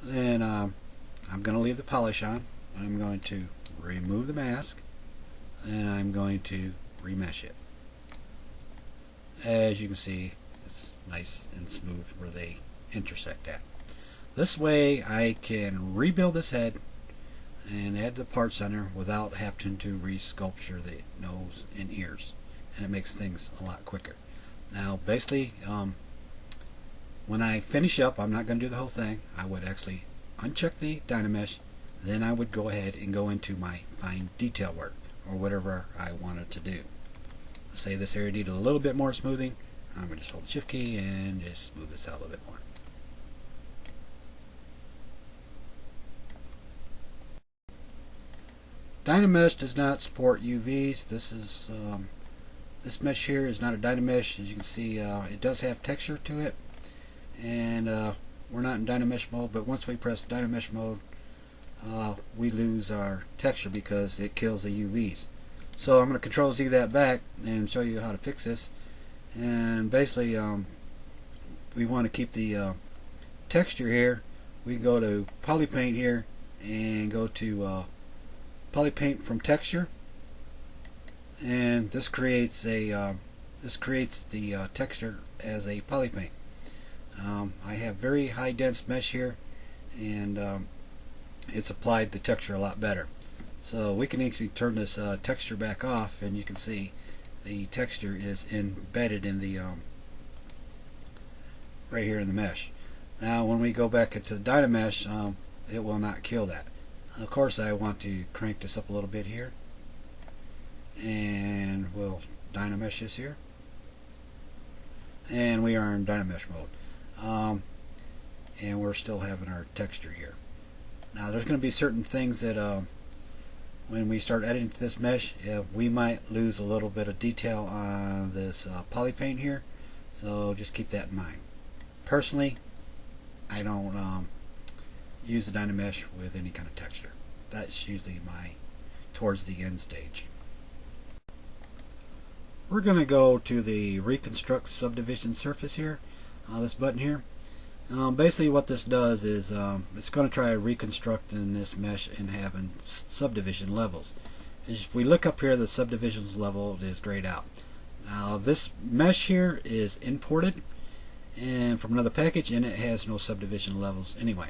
Then I'm going to leave the polish on. I'm going to remove the mask, and I'm going to remesh it. As you can see, it's nice and smooth where they intersect at. This way I can rebuild this head and add the parts on there without having to resculpture the nose and ears, and it makes things a lot quicker. Now basically, when I finish up, I'm not going to do the whole thing. I would actually uncheck the Dynamesh, then I would go ahead and go into my fine detail work or whatever I wanted to do. Let's say this area needed a little bit more smoothing. I'm going to just hold the shift key and just smooth this out a little bit more. Dynamesh does not support UVs. This is this mesh here is not a Dynamesh. As you can see, it does have texture to it, and we're not in Dynamesh mode. But once we press Dynamesh mode, we lose our texture because it kills the UVs. So I'm going to Control Z that back and show you how to fix this. And basically we want to keep the texture here. We go to Polypaint here and go to Polypaint from Texture, and this creates a the texture as a polypaint. I have very high dense mesh here, and it's applied the texture a lot better. So we can actually turn this texture back off, and you can see the texture is embedded in the right here in the mesh. Now when we go back into the Dynamesh, it will not kill that. Of course I want to crank this up a little bit here, and we'll Dynamesh this here, and we are in Dynamesh mode, and we're still having our texture here. Now there's going to be certain things that when we start editing to this mesh, we might lose a little bit of detail on this polypaint here, so just keep that in mind. Personally, I don't use the Dynamesh with any kind of texture. That's usually towards the end stage. We're going to go to the Reconstruct Subdivision Surface here, this button here. Basically what this does is it's going to try reconstructing this mesh and having subdivision levels. If we look up here, the subdivisions level is grayed out. Now this mesh here is imported and from another package, and it has no subdivision levels anyway.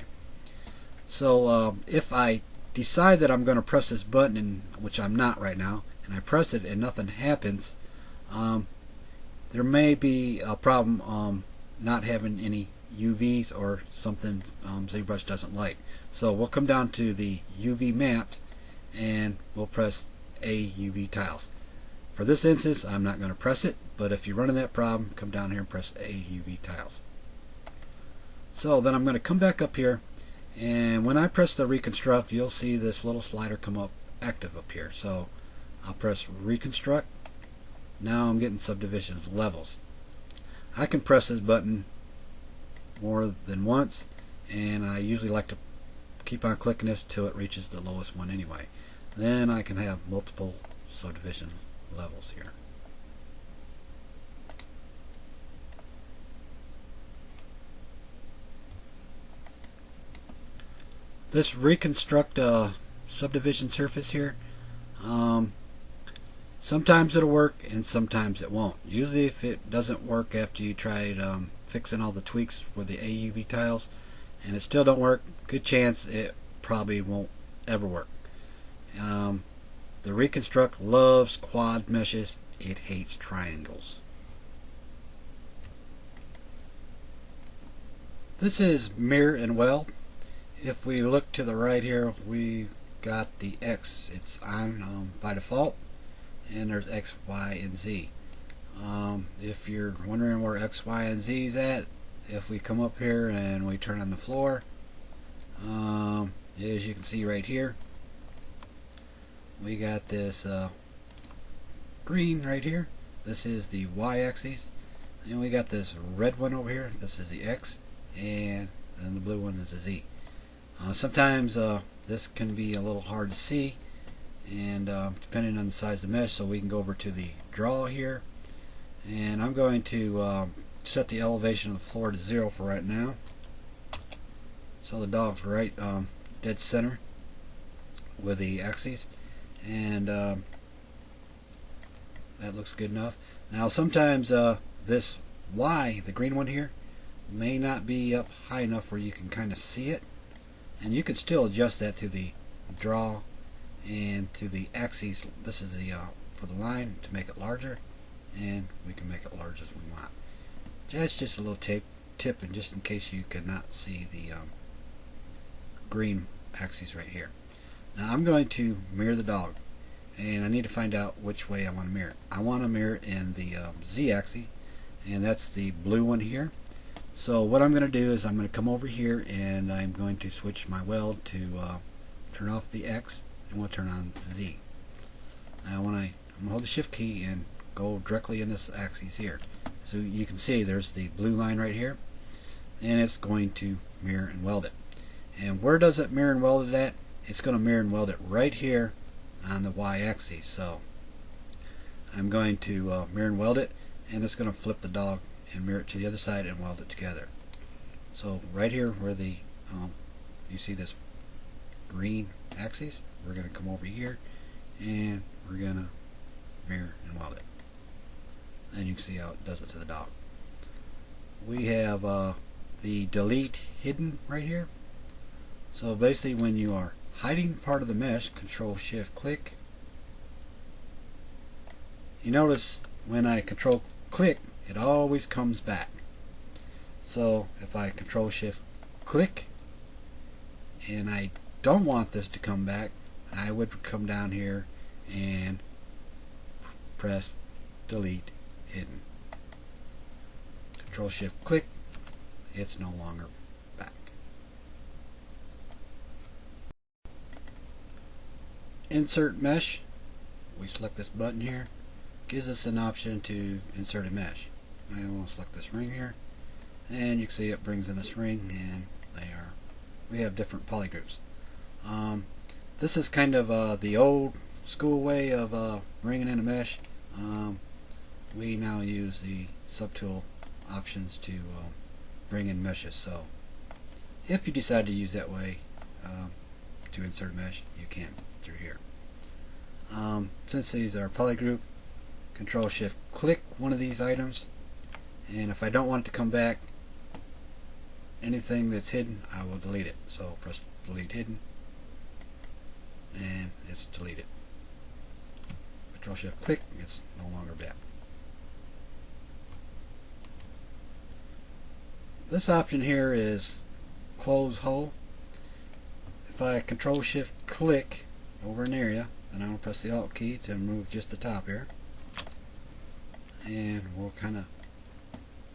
So if I decide that I'm going to press this button, which I'm not right now, and I press it and nothing happens, there may be a problem not having any UVs or something ZBrush doesn't like. So we'll come down to the UV mapped and we'll press A UV tiles. For this instance, I'm not going to press it, but if you're running that problem, come down here and press A UV tiles. So then I'm going to come back up here, and when I press the Reconstruct, you'll see this little slider come up active up here. So I'll press Reconstruct. Now I'm getting Subdivision Levels. I can press this button more than once, and I usually like to keep on clicking this till it reaches the lowest one anyway. Then I can have multiple subdivision levels here. This Reconstruct subdivision surface here, sometimes it'll work and sometimes it won't. Usually if it doesn't work after you tried fixing all the tweaks for the AUV tiles and it still don't work, good chance it probably won't ever work. The Reconstruct loves quad meshes, it hates triangles. This is mirror and weld. If we look to the right here, we got the X. It's on by default, and there's X, Y, and Z. If you're wondering where X, Y, and Z is at, if we come up here and we turn on the floor, as you can see right here, we got this green right here. This is the Y axis, and we got this red one over here. This is the X, and then the blue one is the Z. Sometimes this can be a little hard to see, and depending on the size of the mesh, so we can go over to the draw here, and I'm going to set the elevation of the floor to 0 for right now, so the dog's right dead center with the axes, and that looks good enough. Now sometimes this Y, the green one here, may not be up high enough where you can kind of see it, and you can still adjust that to the draw and to the axes. This is the for the line to make it larger, and we can make it large as we want. That's just a little tip, and just in case you cannot see the green axes right here. Now I'm going to mirror the dog, and I need to find out which way I want to mirror. I want to mirror in the Z axis, and that's the blue one here. So what I'm going to do is I'm going to come over here, and I'm going to switch my weld to turn off the X, and we'll turn on the Z. Now when I'm going to hold the shift key and go directly in this axis here, so you can see there's the blue line right here, and it's going to mirror and weld it. And where does it mirror and weld it at? It's going to mirror and weld it right here on the Y axis. So I'm going to mirror and weld it, and it's going to flip the dog and mirror it to the other side and weld it together. So right here where the you see this green axis, we're going to come over here and we're going to mirror and weld it. And you can see how it does it to the dog. We have the delete hidden right here. So basically when you are hiding part of the mesh, Control Shift click. You notice when I Control click, it always comes back. So if I Control Shift click and I don't want this to come back, I would come down here and press delete hidden. Control Shift click, it's no longer back. Insert mesh, we select this button here, gives us an option to insert a mesh. And we'll select this ring here, and you can see it brings in this ring, and we have different polygroups. This is kind of the old school way of bringing in a mesh. We now use the subtool options to bring in meshes. So if you decide to use that way to insert a mesh, you can through here. Since these are polygroup, Control Shift click one of these items, and if I don't want it to come back, anything that's hidden, I will delete it. So press delete hidden, and it's deleted. Control Shift click, it's no longer back. This option here is close hole. If I Control Shift click over an area, and I'm going to press the Alt key to move just the top here, and we'll kind of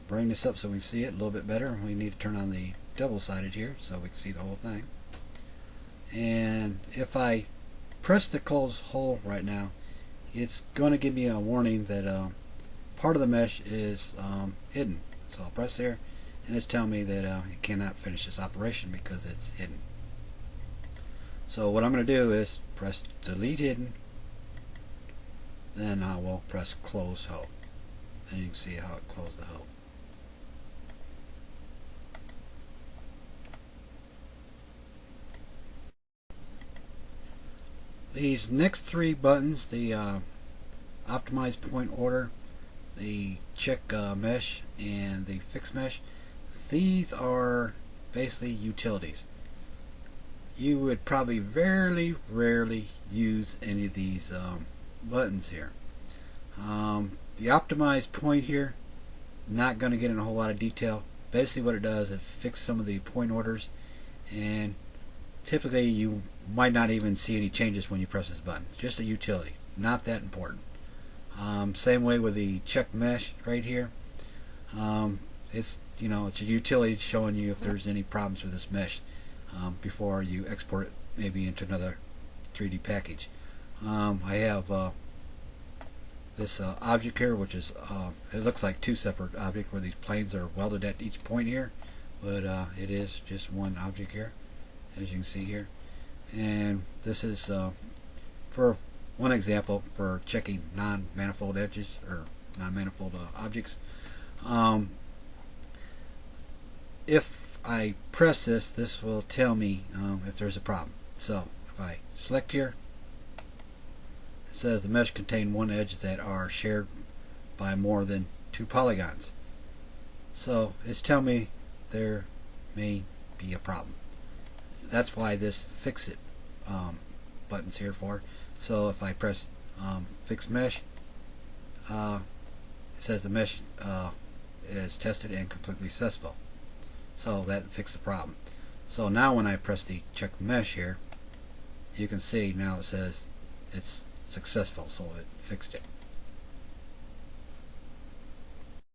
bring this up so we can see it a little bit better. We need to turn on the double-sided here so we can see the whole thing. And if I press the close hole right now, it's going to give me a warning that part of the mesh is hidden. So I'll press there, and it's telling me that it cannot finish this operation because it's hidden. So what I'm going to do is press delete hidden, then I will press close hole, and you can see how it closed the hole. These next three buttons, the optimize point order, the check mesh, and the fix mesh, these are basically utilities. You would probably very rarely use any of these buttons here. The optimize point here, not going to get in a whole lot of detail. Basically what it does is fix some of the point orders, and typically you might not even see any changes when you press this button. Just a utility, not that important. Same way with the check mesh right here. It's it's a utility showing you if there's any problems with this mesh before you export it maybe into another 3D package. I have this object here, which is it looks like two separate objects where these planes are welded at each point here, but it is just one object here, as you can see here. And this is for one example for checking non-manifold edges or non-manifold objects. If I press this, this will tell me if there's a problem. So if I select here, it says the mesh contain one edge that are shared by more than two polygons. So it's telling me there may be a problem. That's why this fix it button's here for. So if I press fix mesh, it says the mesh is tested and completely successful. So that fixed the problem. So now when I press the check mesh here, you can see now it says it's successful, so it fixed it.